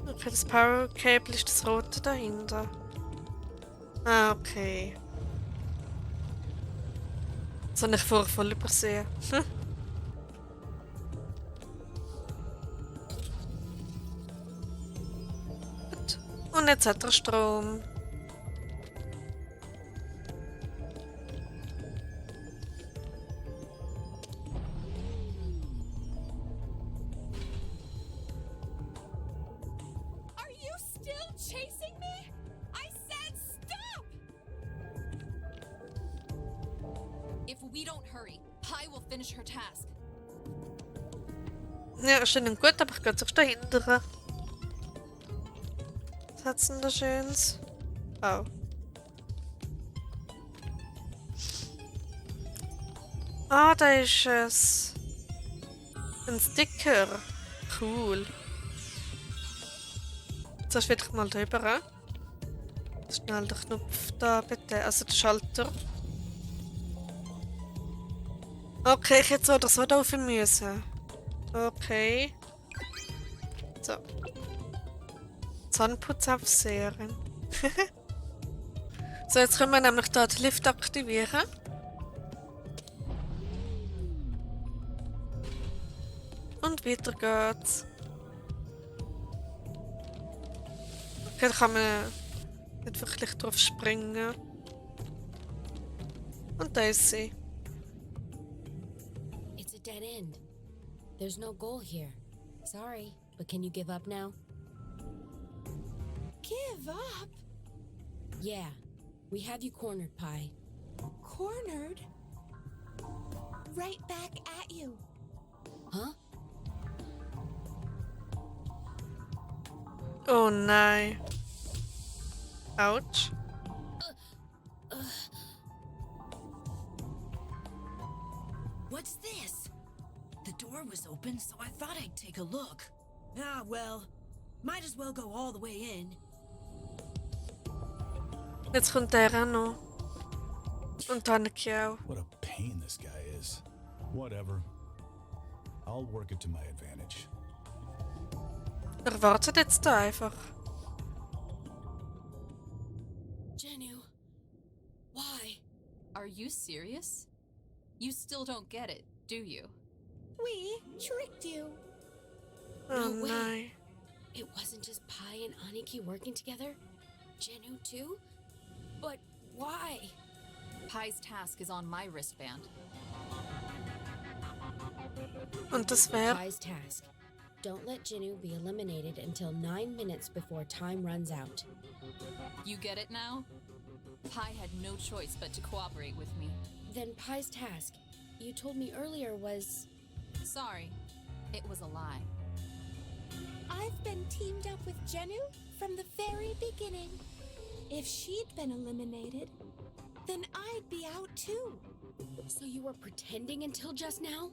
Okay, das Power Cable ist das rote dahinter. Ah, okay. Das habe ich vorher voll übersehen. Gut. Und jetzt hat er Strom. Are you still chasing me? I said stop! If we don't hurry, Pi will finish her task. Ja, ist schön und gut, aber ich gehe zuerst dahinter. Was hat's denn da Schönes? Oh. Ah, da ist es. Ein Sticker. Cool. Zuerst will ich mal drüber. Schnell den Knopf da bitte. Also den Schalter. Okay, ich hätte so oder so da rauf müssen. Okay. So. Zahnputzaufseherin. So, jetzt können wir nämlich hier den Lift aktivieren. Und weiter geht's. Okay, da kann man nicht wirklich drauf springen. Und da ist sie. It's a dead end. There's no goal here. Sorry, but can you give up now? Give up? Yeah, we have you cornered, Pi. Cornered? Right back at you. Huh? Oh nein. Autsch. What's this? The door was open, so I thought I'd take a look. Ah, well, might as well go all the way in. Jetzt kommt der auch noch. Und Hanneke auch. What a pain this guy is. Whatever. I'll work it to my advantage. Er wartet jetzt da einfach. Jenu, why? Are you serious? You still don't get it, do you? We tricked you. Oh No way. nein. It wasn't just Pi and Aniki working together? Jenu too? But why? Pi's task is on my wristband. Und das wäre. Pi's task. Don't let Jinu be eliminated until 9 minutes before time runs out. You get it now? Pi had no choice but to cooperate with me. Then Pi's task, you told me earlier, was... Sorry, it was a lie. I've been teamed up with Jennu from the very beginning. If she'd been eliminated, then I'd be out too. So you were pretending until just now?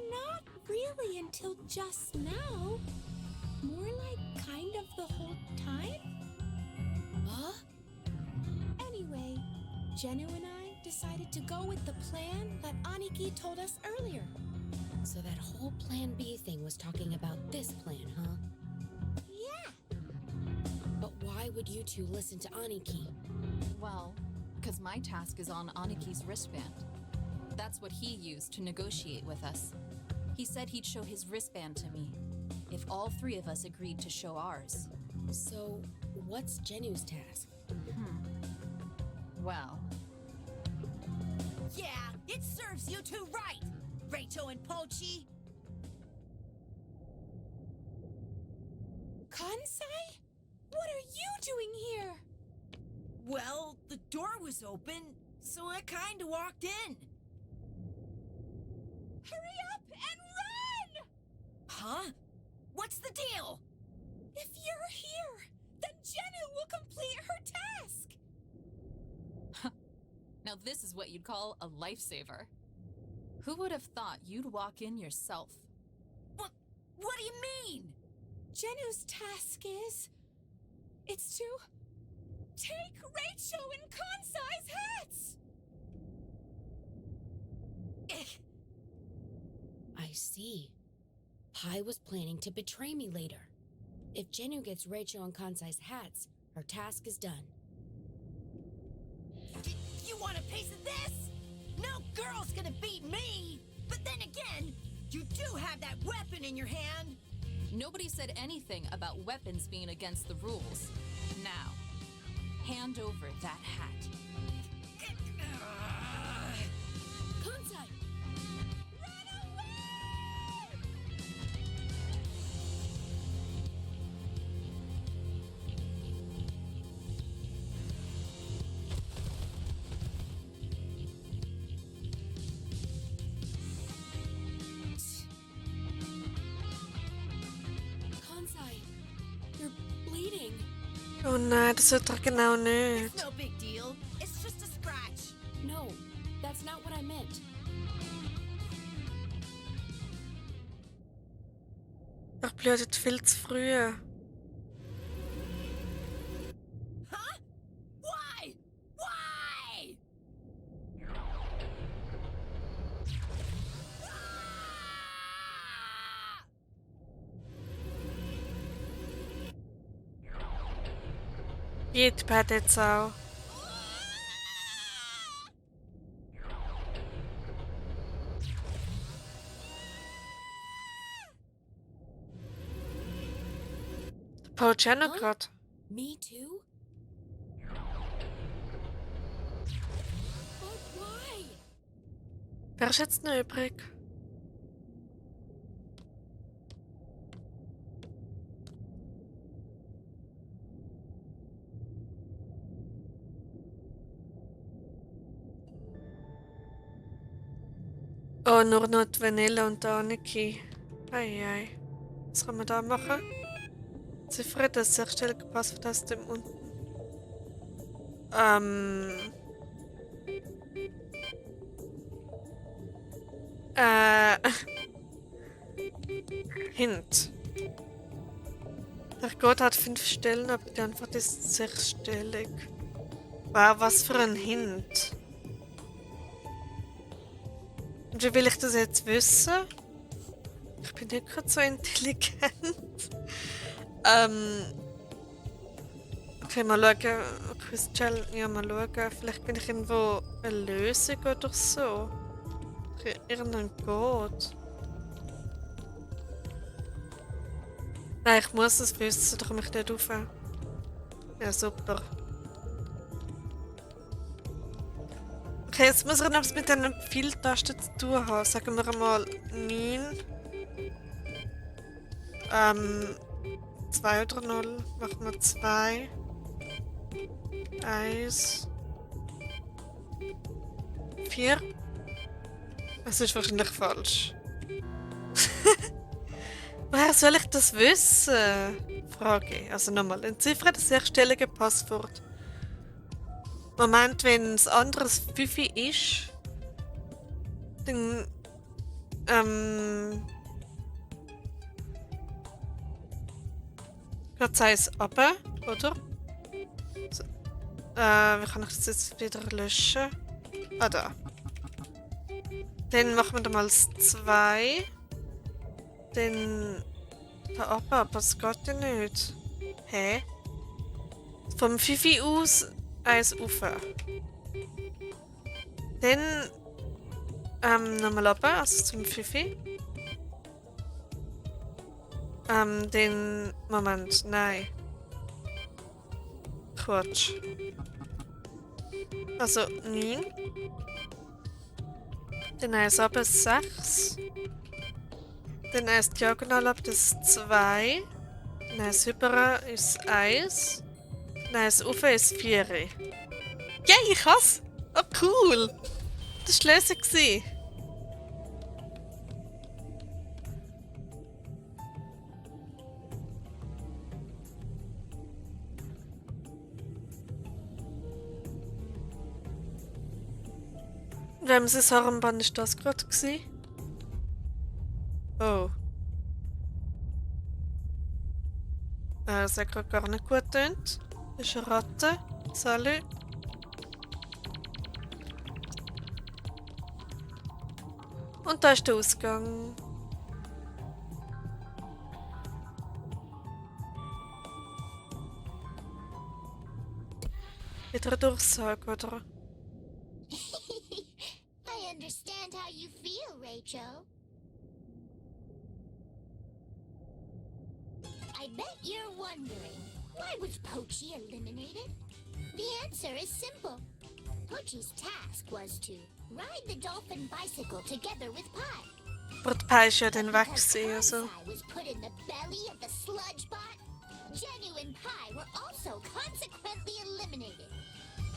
Not really until just now. More like kind of the whole time. Huh? Anyway, Jennu and I decided to go with the plan that Aniki told us earlier. So that whole Plan B thing was talking about this plan, huh? Yeah. But why would you two listen to Aniki? Well, because my task is on Aniki's wristband. That's what he used to negotiate with us. He said he'd show his wristband to me, if all three of us agreed to show ours. So, what's Jennu's task? Well, Yeah, it serves you two right, Rachel and Pochi. Kansai? What are you doing here? Well, the door was open, so I kinda walked in. Hurry up and run! Huh? What's the deal? If you're here, then Jennu will complete her task. now this is what you'd call a lifesaver. Who would have thought you'd walk in yourself? What do you mean? Jennu's task is... It's to... take Rachel and Kansai's hats! I see. Pi was planning to betray me later. If Jennu gets Rachel and Kansai's hats, her task is done. You want a piece of this? No girl's gonna beat me! But then again, you do have that weapon in your hand! Nobody said anything about weapons being against the rules. Now, hand over that hat. Kansai! Kansai, you're bleeding. Oh nein, das wird doch genau nicht. It's no big deal. It's just a scratch. No, that's not what I meant. Er blutet viel zu früh. Huh? Why? Why? Jede Pad jetzt auch. Poach auch noch Huh? grad. Me too? But why? Wer ist jetzt noch übrig? Oh, nur noch die Vanille und die Aniki. Ei. Was kann man da machen? Ziffer, das sehr schnell gepasst wird aus dem unten. Hint. Der Code hat 5 Stellen, aber die Antwort ist 6-stellig. Wow, was für ein Hint. Und wie will ich das jetzt wissen? Ich bin nicht gerade so intelligent. Okay, mal schauen. Crystal, ja, mal schauen. Vielleicht bin ich irgendwo eine Lösung oder so. Irgendein Code. Nein, ich muss es wissen, da komme ich nicht rauf. Ja, super. Okay, jetzt muss ich etwas mit diesen Pfeiltasten zu tun haben. Sagen wir einmal 9. 2 oder 0. Machen wir 2. 1, 4. Es ist wahrscheinlich falsch. Woher soll ich das wissen? Frage. Also nochmal, entziffere das sechsstellige Passwort. Moment, wenn es anderes 5 ist, dann geht es runter, oder? So, wie kann ich das jetzt wieder löschen? Ah, da. Dann machen wir da mal das 2. Dann da runter, aber es geht ja nicht. Hä? Vom 5 aus 1 rauf. Dann nochmal runter, also zum 5. Den Moment, nein. Quatsch. Also 9. Dann 1 ab 6. Dann 1 diagonal ab das 2. Dann 1 über ist 1. Dann 1 auf ist 4. Ja, ich has! Oh cool! Das war die Lösung. Wemses Armband ist das gerade gsi? Oh. Das hat gerade gar nicht gut getönt. Das ist eine Ratte. Salut. Und da ist der Ausgang. Wieder eine Durchsage, oder? I understand how you feel, Rachel. I bet you're wondering, why was Pochi eliminated? The answer is simple. Pochi's task was to ride the dolphin bicycle together with Pie. Aber die Pi ist ja dann weg Because gewesen, also. Pie was put in the belly of the sludge bot, Jenny and Pie were also consequently eliminated.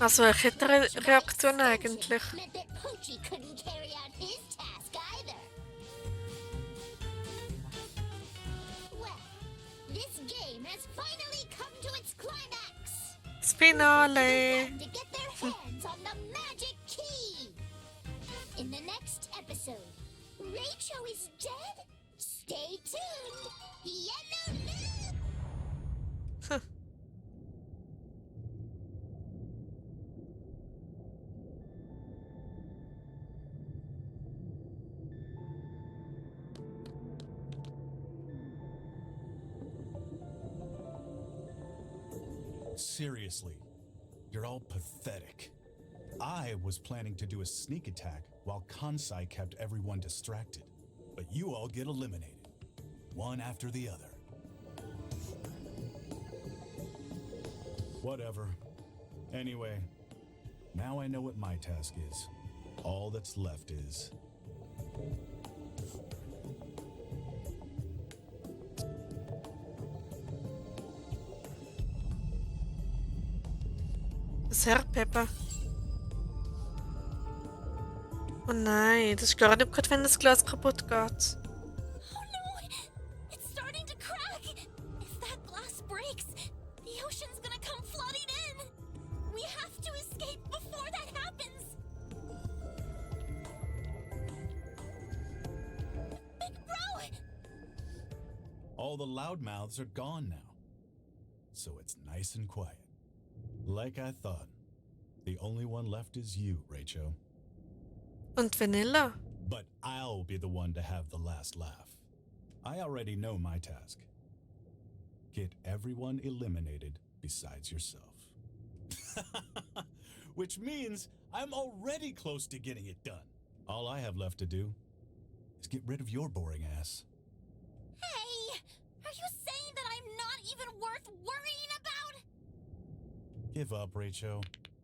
Also eine Kettenreaktion eigentlich. Meant that Pochi couldn't carry out his task either. Well, this game has finally come to its climax. Das Finale. Time to get their hands on the magic key. In the next episode, Rachel is dead? Stay tuned. Yellow Seriously, you're all pathetic. I was planning to do a sneak attack while Kansai kept everyone distracted. But you all get eliminated, one after the other. Whatever. Anyway, now I know what my task is. All that's left is... Das Herdpepper. Oh nein, das ist gar nicht gut, wenn das Glas kaputt geht. Oh no! It's starting to crack! If that glass breaks, the ocean's gonna come flooding in! We have to escape before that happens! Big Bro! All the loudmouths are gone now. So it's nice and quiet. Like I thought. The only one left is you, Rachel. Und Vanilla? But I'll be the one to have the last laugh. I already know my task. Get everyone eliminated besides yourself. Which means I'm already close to getting it done. All I have left to do is get rid of your boring ass. Hey! Are you saying that I'm not even worth worrying about? Give up, Rachel.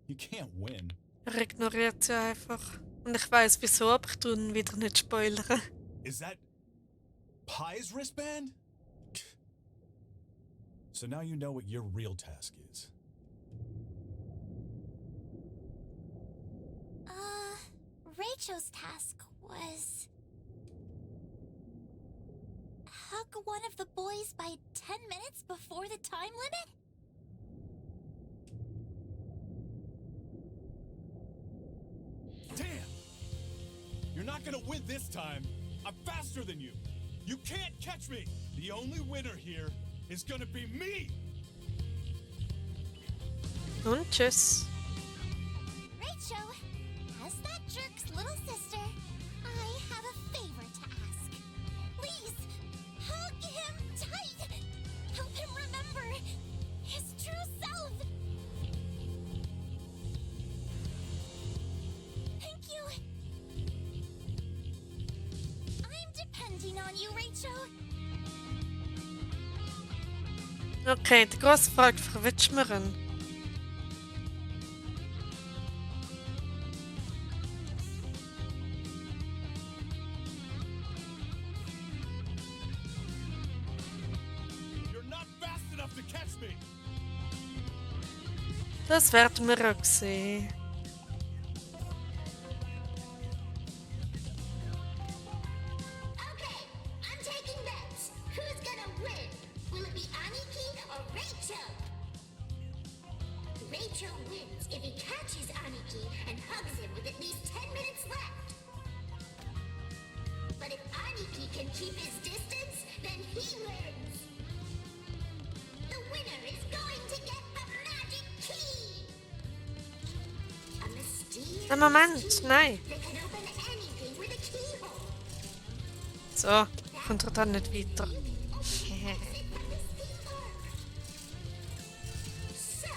You can't win. Ignoriert sie einfach. Und ich weiss wieso, aber ich tue ihn wieder nicht spoilern. Is that Pie's wristband? So now you know what your real task is. Rachel's task was hug one of the boys by 10 minutes before the time limit? Damn! You're not gonna win this time. I'm faster than you. You can't catch me. The only winner here is gonna be me. Und tschüss. Rachel, as that jerk's little sister, I have a favor to ask. Please, hug him tight. Help him remember his true self. Thank you. I'm depending on you, Rachel. Okay, die grosse Frage, verwitschen wir ihn? You're not fast enough to catch me. Das werden wir auch sehen. Okay, I'm taking bets. Who's gonna win? Will it be Aniki or Rachel? Rachel wins if he catches Aniki and hugs him with at least 10 minutes left. But if Aniki can keep his distance, then he wins. The winner is going to get a magic key. A mysterious Ein Moment, key nein. that can open anything with a keyhole. So, kommt er dann nicht weiter. So,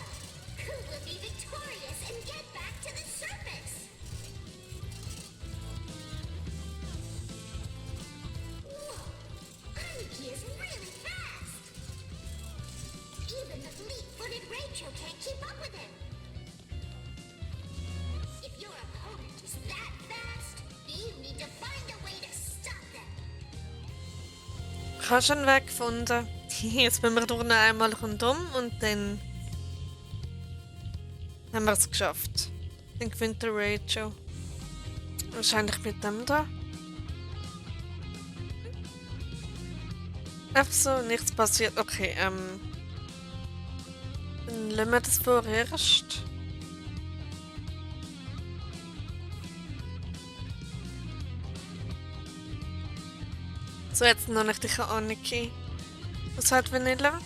who will be victorious and get back to the surface? Whoa, Aniki is really fast. Even the fleet-footed Rachel can't keep up with him. If your opponent is that fast, you need to find a way to stop them. Ich habe schon einen Weg gefunden. Jetzt müssen wir nur noch einmal rundum und dann haben wir es geschafft. Dann gewinnt der Rachel. Wahrscheinlich mit dem da. Einfach so, nichts passiert. Okay, dann lassen wir das vorerst. So, jetzt noch nicht die Aniki. Was hat Vanilla? Good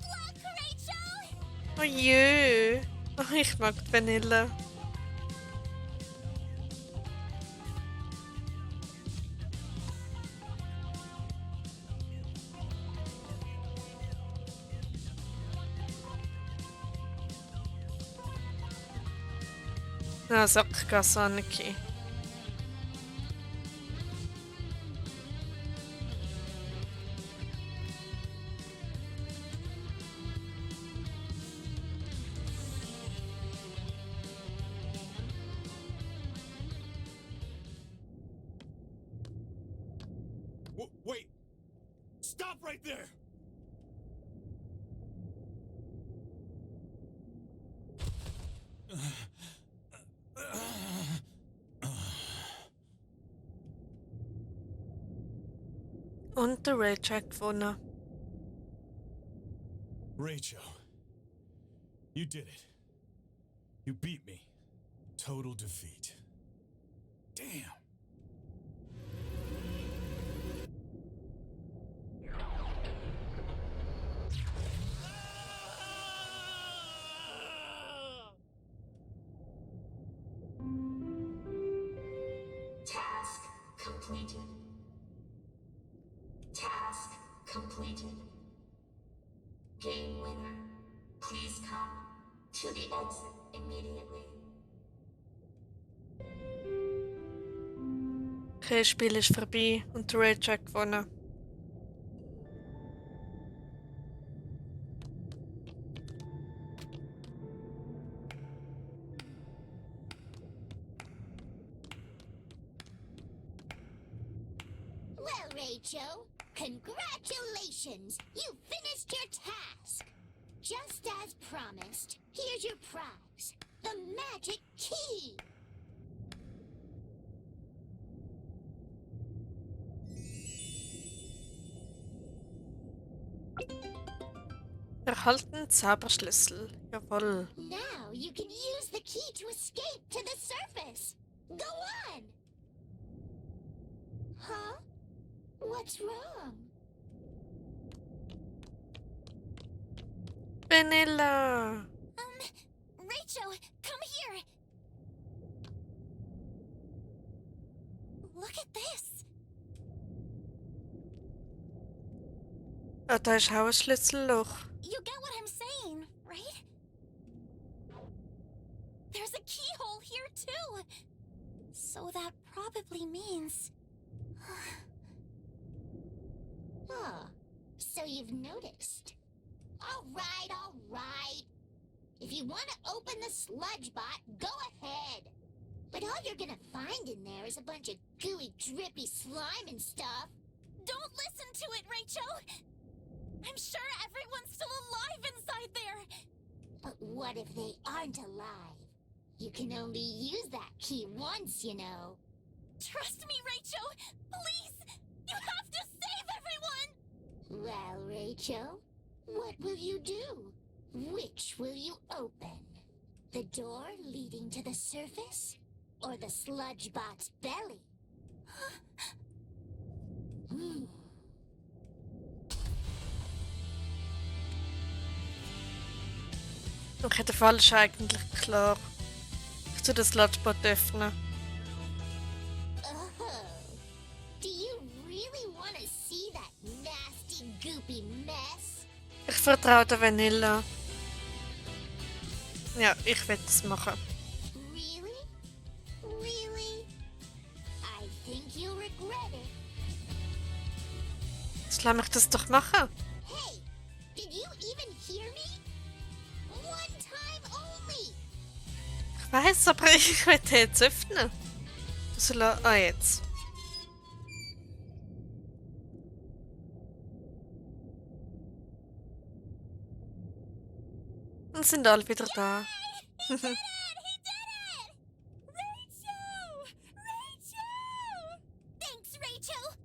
luck, Rachel! Oh jö. Oh, ich mag die Vanilla. Ah, Sackgasse Aniki. Wait! Stop right there! Und der Rachel hat gewonnen. Rachel, you did it. You beat me. Total defeat. Damn. Task completed. Task completed. Game winner, please come to the exit immediately. Okay, das Spiel ist vorbei und der Rachel hat gewonnen. Well, Rachel, congratulations! You finished your task! Just as promised, here's your prize, the magic key! Erhalten Zauberschlüssel. Jawohl. Now you can use the key to escape to the surface. Go on. Huh? What's wrong? Vanilla. Rachel, come here. Look at this. Ah, da ist auch ein Schlüsselloch. You get what I'm saying, right? There's a keyhole here too. So that probably means... Oh, so you've noticed. All right. If you want to open the sludge bot, go ahead. But all you're gonna find in there is a bunch of gooey, drippy slime and stuff. Don't listen to it, Rachel! I'm sure everyone's still alive inside there! But what if they aren't alive? You can only use that key once, you know. Trust me, Rachel! Please! You have to save everyone! Well, Rachel, what will you do? Which will you open? The door leading to the surface? Or the sludge bot's belly? Okay, der Fall ist eigentlich klar. Ich tue das Latchbot öffnen. Oh, do you really want to see that nasty, goopy mess? Ich vertraue der Vanilla. Ja, ich werde es machen. Really? Really? I think you'll regret it. Jetzt lass mich das doch machen. Hey, did you even hear me? One time only. Ich weiß, aber ich werde jetzt öffnen. Ah, jetzt. Und sind alle wieder da. He did it! Rachel! Rachel! Thanks, Rachel!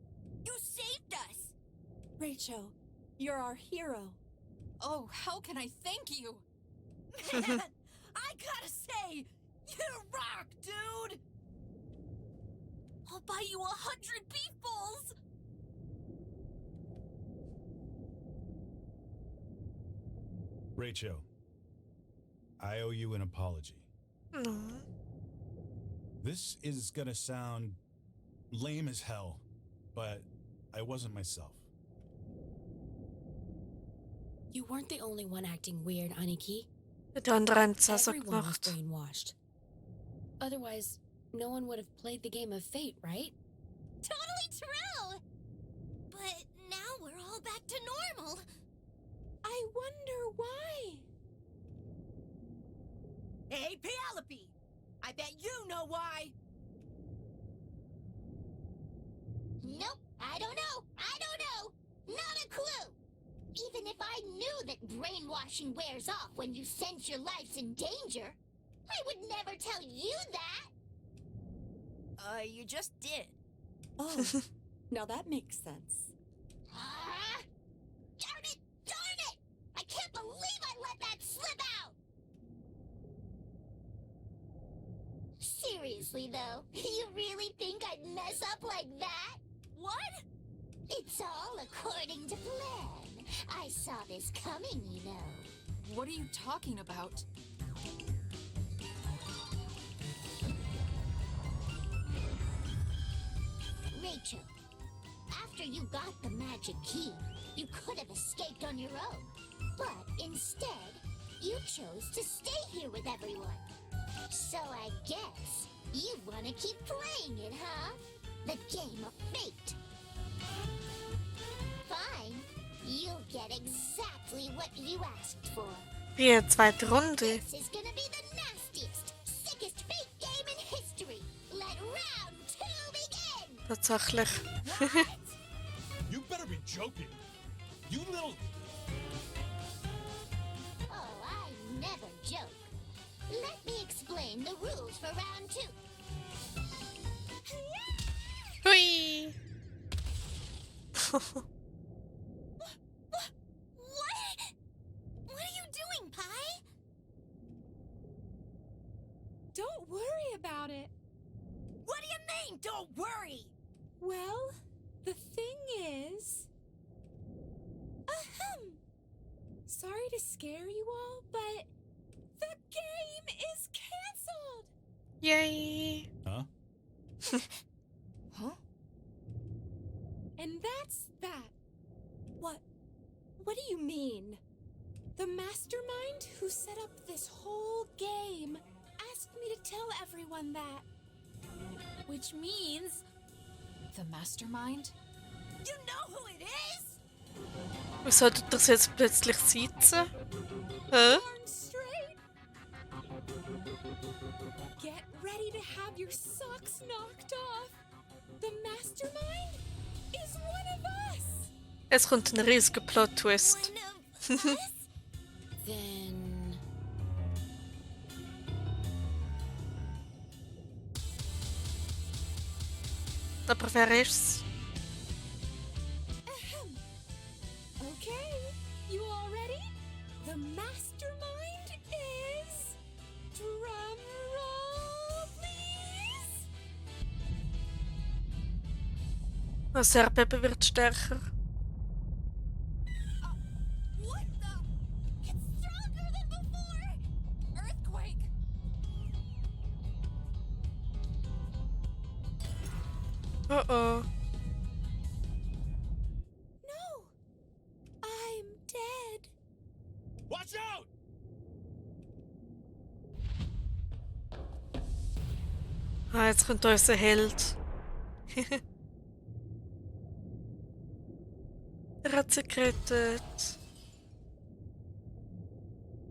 You saved us! Rachel, you're our hero. Oh, how can I thank you? Man, I gotta say, you rock, dude! I'll buy you 100 beefballs! Rachel, I owe you an apology. No. This is gonna sound lame as hell, but I wasn't myself. You weren't the only one acting weird, Aniki. Die anderen haben es auch so Everyone was gemacht. brainwashed. Otherwise, no one would have played the game of fate, right? Totally true! But now we're all back to normal. I wonder why. Hey, Penelope! I bet you know why! Nope, I don't know. Not a clue. Even if I knew that brainwashing wears off when you sense your life's in danger, I would never tell you that. You just did. Oh, now that makes sense. Ah, darn it! I can't believe I let that slip out! Seriously, though, you really think I'd mess up like that? What? It's all according to plan. I saw this coming, you know. What are you talking about? Rachel, after you got the magic key, you could have escaped on your own. But instead, you chose to stay here with everyone. So I guess you want to keep playing it, huh? The game of fate. Fine. You'll get exactly what you asked for. Die zweite Runde. This is gonna be the nastiest, sickest fate game in history. Let round 2 begin! Tatsächlich. You better be joking. You little... Oh, I never joke. Let me explain the rules for round 2. Hui. What? Don't worry about it. What do you mean, don't worry? Well, the thing is... Ahem! Sorry to scare you all, but the game is canceled! Yay! Huh? Huh? And that's that. What do you mean? The mastermind who set up this whole game asked me to tell everyone that. Which means the mastermind? You know who it is? Wieso tut das jetzt plötzlich sitzen? Hä? Darn straight! Get ready to have your socks knocked off. The mastermind is one of us. Es kommt ein riesiger Plot-Twist. One of us? Then. Aber wer ist's? Ahem. Okay, you all ready? The mastermind is... Drum roll, please! Das Erdbeben wird stärker. What the? It's stronger than before! Earthquake! Oh oh. No! I'm dead. Watch out! Ah, jetzt kommt unser Held. Er hat sie gerettet.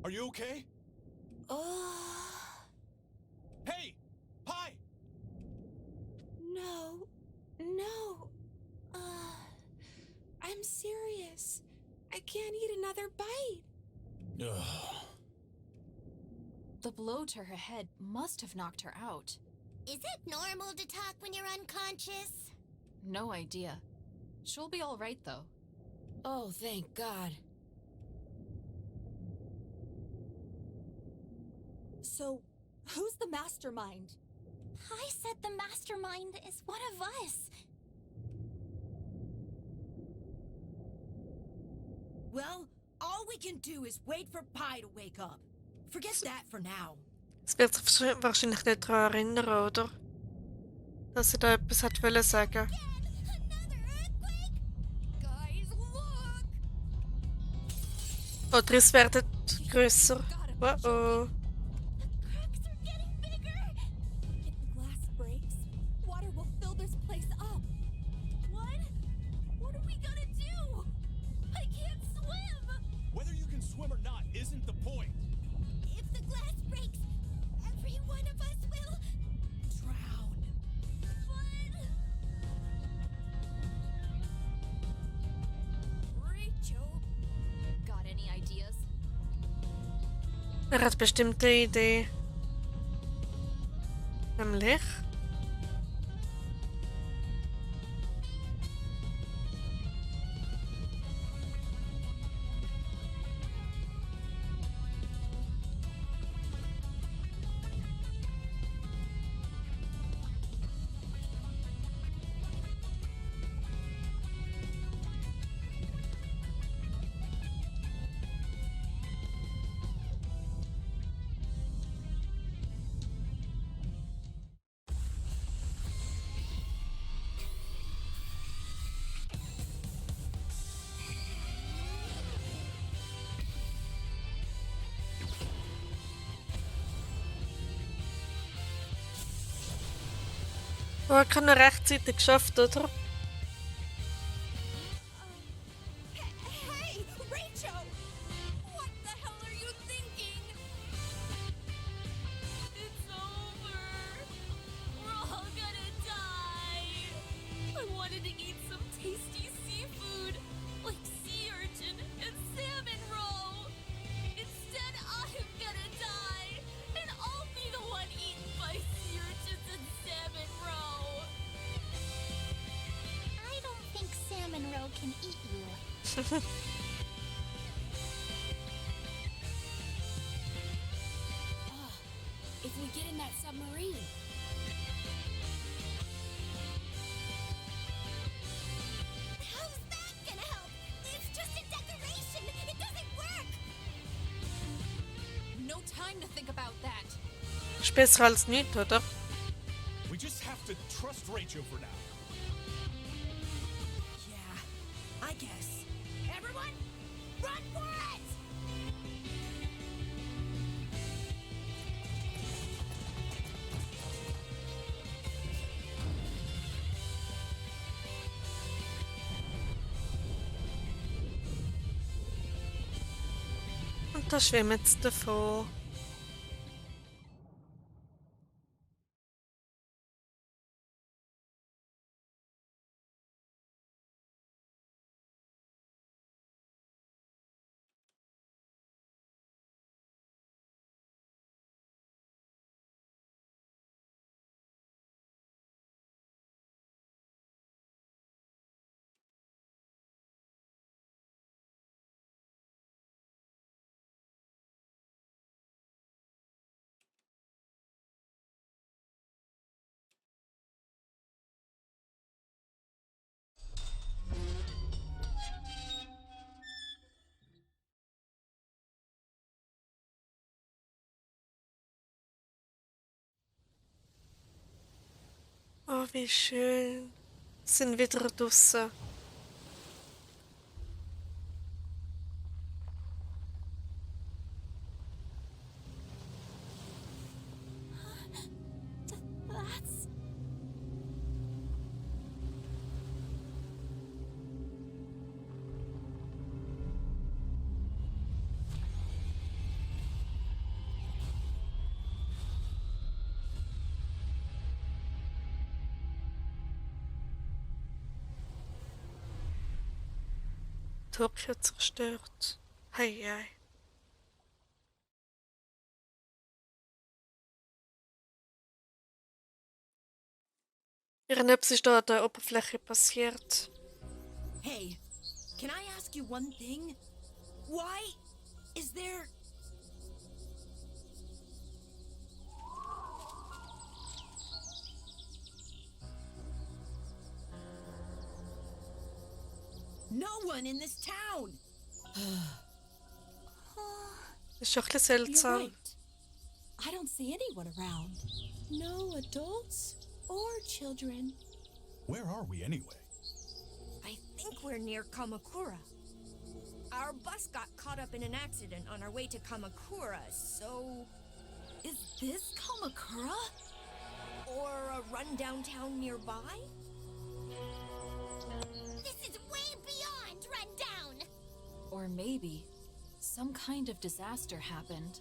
Are you okay? Oh, Hey! Hi! no. I'm serious. I can't eat another bite. Ugh. The blow to her head must have knocked her out. Is it normal to talk when you're unconscious? No idea. She'll be all right, though. Oh, thank God. So, who's the mastermind? I said the mastermind is one of us. Well, all we can do is wait for Pi to wake up. Forget that for now. Es wird sich wahrscheinlich nicht daran erinnern, oder? Dass sie da etwas hat wollen sagen. Another earthquake? Guys, look! Oh, die Risse werden grösser. Oh oh. The cracks are getting bigger! If the glass breaks, water will fill this place up. What? What are we gonna do? I can't swim! Whether you can swim or not isn't the point. If the glass breaks, every one of us will... Drown. Rachel? Got any ideas? Er hat bestimmt eine Idee. Nämlich? Oh, ich habe noch rechtzeitig geschafft, oder? Hey, Rachel! What the hell are you thinking? It's over. We're all gonna die. I wanted to eat some tasty seafood, like sea urchin and salmon roe. Instead, I'm gonna die, and I'll be the one eaten by sea urchins and salmon roe. I don't think salmon roe can eat you. If we get in that submarine, submarine. How's that gonna help? It's just a decoration. It doesn't work. No time to think about that. Ist besser als nichts, oder? We just have to trust Rachel for now. Yeah, I guess. Everyone, run for it! Und da schwimmen sie davon. Oh, wie schön. Sind wieder draussen. That's... Tokio zerstört. Hei, hei. Irgendetwas ist da an der Oberfläche passiert. Hey, can I ask you one thing? Why is there... no one in this town? Das ist schon ein bisschen You're seltsam. right. I don't see anyone around. No adults or children. Where are we anyway? I think we're near Kamakura. Our bus got caught up in an accident on our way to Kamakura, so... Is this Kamakura? Or a rundown town nearby? This is way beyond rundown! Or maybe some kind of disaster happened.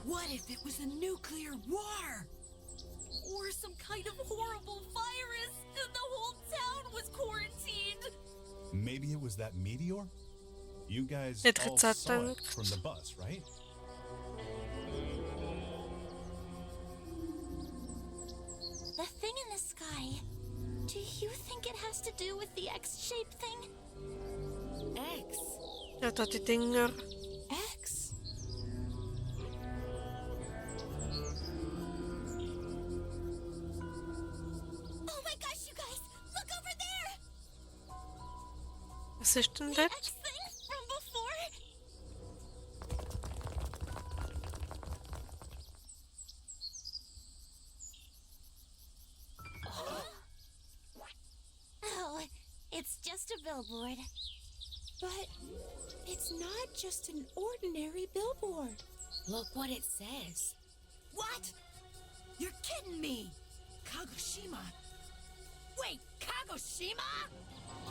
What if it was a nuclear war? Or some kind of horrible virus and the whole town was quarantined? Maybe it was that meteor? You guys Hätte ich all jetzt auch saw it gedacht. from the bus, right? The thing in the sky. Do you think it has to do with the X-shaped thing? X. Ja, da die Dinger. X? Oh my gosh, you guys! Look over there! Was ist denn The dort? X-thing from before? Oh, it's just a billboard. But it's not just an ordinary billboard. Look what it says. What? You're kidding me! Kagoshima! Wait, Kagoshima?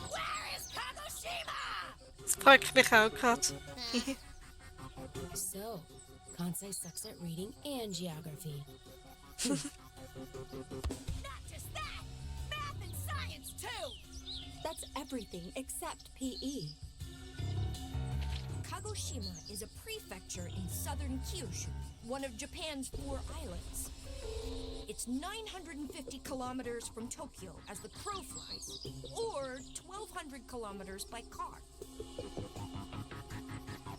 Where is Kagoshima? Das fragt mich auch gerade. So, Kansai sucks at reading and geography. Not just that! Math and science, too! That's everything except PE. Kagoshima is a prefecture in southern Kyushu, one of Japan's 4 islands. It's 950 kilometers from Tokyo as the crow flies, or 1,200 kilometers by car.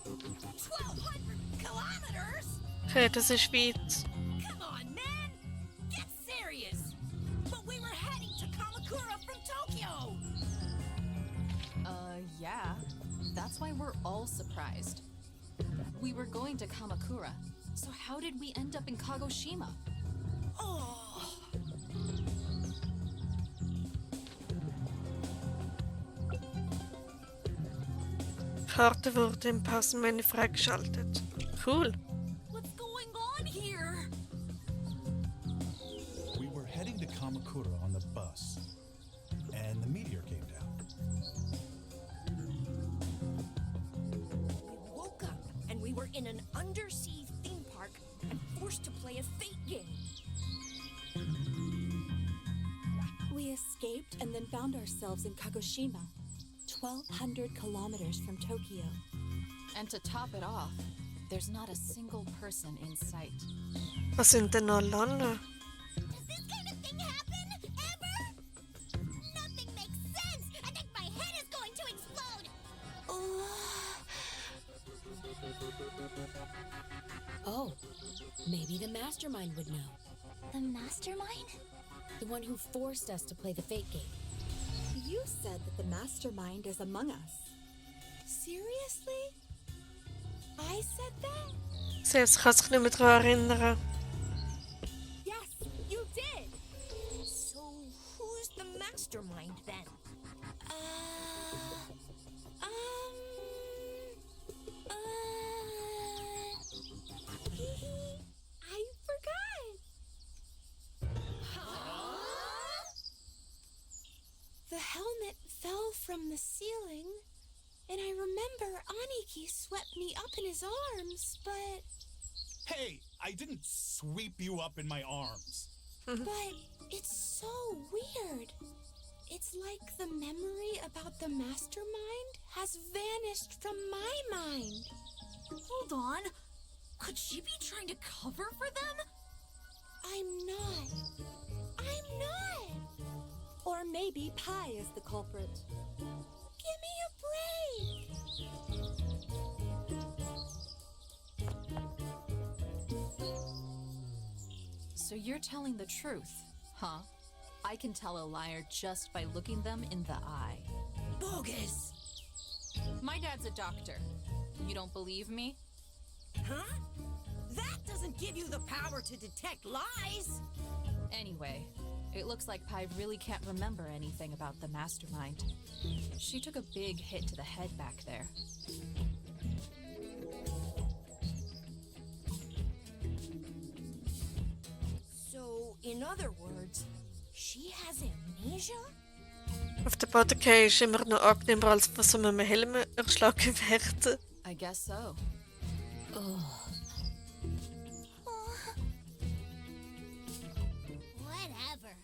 1,200 kilometers? Okay, das ist weit. Come on, man! Get serious! But we were heading to Kamakura from Tokyo! Yeah. That's why we're all surprised. We were going to Kamakura, so how did we end up in Kagoshima? Oh! Karte wurde im Passmenü freigeschaltet. Cool. What's going on here? We were heading to Kamakura on the bus, and the meteor came down. We woke up and we were in an undersea theme park and forced to play a fate game. We escaped and then found ourselves in Kagoshima, 1,200 kilometers from Tokyo. And to top it off, there's not a single person in sight. Was sind denn alle anderen? Does this kind of thing happen? Ever? Nothing makes sense! I think my head is going to explode! Oh, maybe the mastermind would know. The mastermind? The one who forced us to play the fate game. You said that the mastermind is among us. Seriously? I said that? Selbst kann sich nicht mehr daran erinnern. Yes, you did! So who's the mastermind then? I forgot! The helmet fell from the ceiling, and I remember Aniki swept me up in his arms, but Hey, I didn't sweep you up in my arms. it's so weird. It's like the memory about the mastermind has vanished from my mind. Hold on. Could she be trying to cover for them? I'm not. Or maybe Pi is the culprit. Give me a break! So you're telling the truth, huh? I can tell a liar just by looking them in the eye. Bogus! My dad's a doctor. You don't believe me? Huh? That doesn't give you the power to detect lies! Anyway, it looks like Pi really can't remember anything about the mastermind. She took a big hit to the head back there. So, in other words, she has amnesia? Auf der Bodenkei ist immer noch angenehmer als von so einem Helm erschlagen werden. I guess so. Whatever.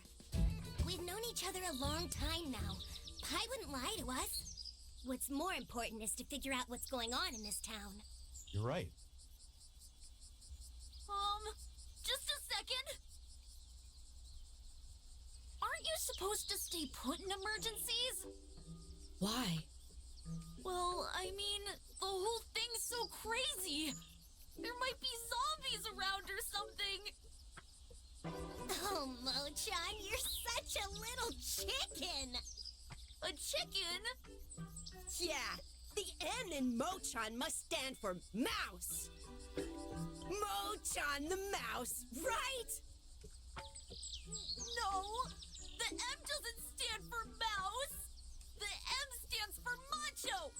We've known each other a long time now. Pi wouldn't lie to us. What's more important is to figure out what's going on in this town. You're right. Just a second. Aren't you supposed to stay put in emergencies? Why? Well, I mean, the whole thing's so crazy. There might be zombies around or something. Oh, Mochan, you're such a little chicken! A chicken? Yeah, the N in Mochan must stand for mouse! Mochan the mouse, right? No, the M doesn't stand for mouse. The M stands for macho.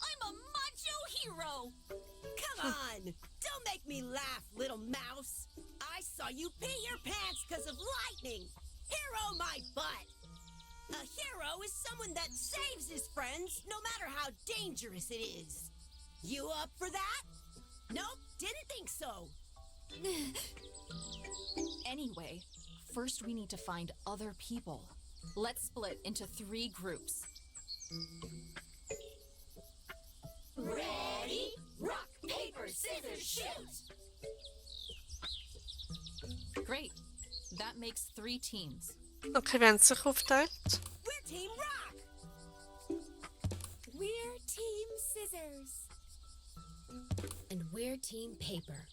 I'm a macho hero. Come on, don't make me laugh, little mouse. I saw you pee your pants because of lightning. Hero my butt. A hero is someone that saves his friends no matter how dangerous it is. You up for that? Nope, didn't think so. Anyway, first we need to find other people. Let's split into 3 groups. Ready? Rock, paper, scissors, shoot! Great. That makes 3 teams. Okay, wir haben sich aufteilt. We're Team Rock! We're Team Scissors. And we're Team Paper.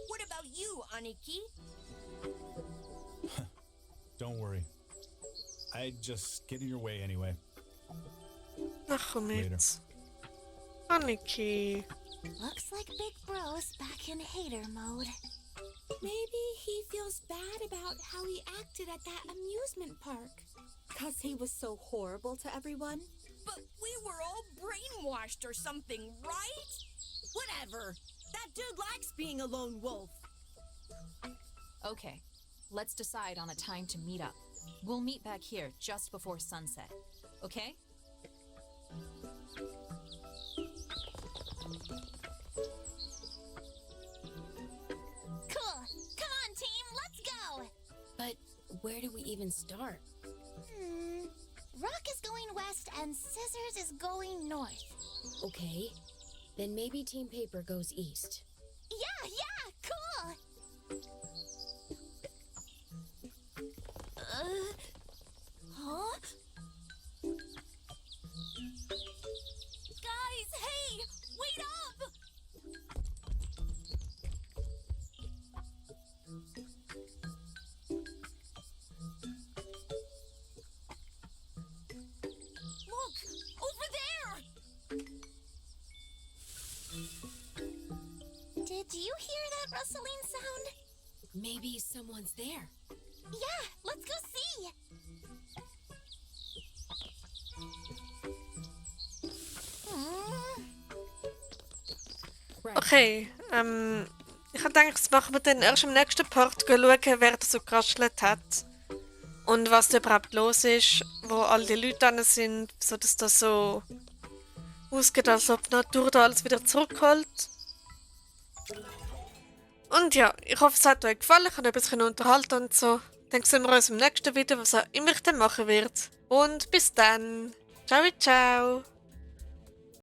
What about you, Aniki? Don't worry. I'd just get in your way anyway. Ach, komm Later. jetzt. Aniki. Looks like Big Bro's back in hater mode. Maybe he feels bad about how he acted at that amusement park. 'Cause he was so horrible to everyone? But we were all brainwashed or something, right? Whatever. That dude likes being a lone wolf. Okay, let's decide on a time to meet up. We'll meet back here just before sunset, okay? Cool. Come on, team, let's go. But where do we even start? Rock is going west and Scissors is going north. Okay, then maybe Team Paper goes east. Yeah, cool. Huh? Guys, hey! Wait up! Look! Over there! Did you hear that rustling sound? Maybe someone's there. Yeah, let's go see. Right. Okay, ich habe gedacht, das machen wir dann erst im nächsten Part, schauen, wer da so geraschelt hat. Und was da überhaupt los ist, wo all die Leute dran sind, so dass das so ausgeht, als ob die Natur da alles wieder zurückholt. Und ja, ich hoffe, es hat euch gefallen, ich habe ein bisschen unterhalten und so. Dann sehen wir uns im nächsten Video, was auch immer ich dann machen werde. Und bis dann. Ciao, ciao.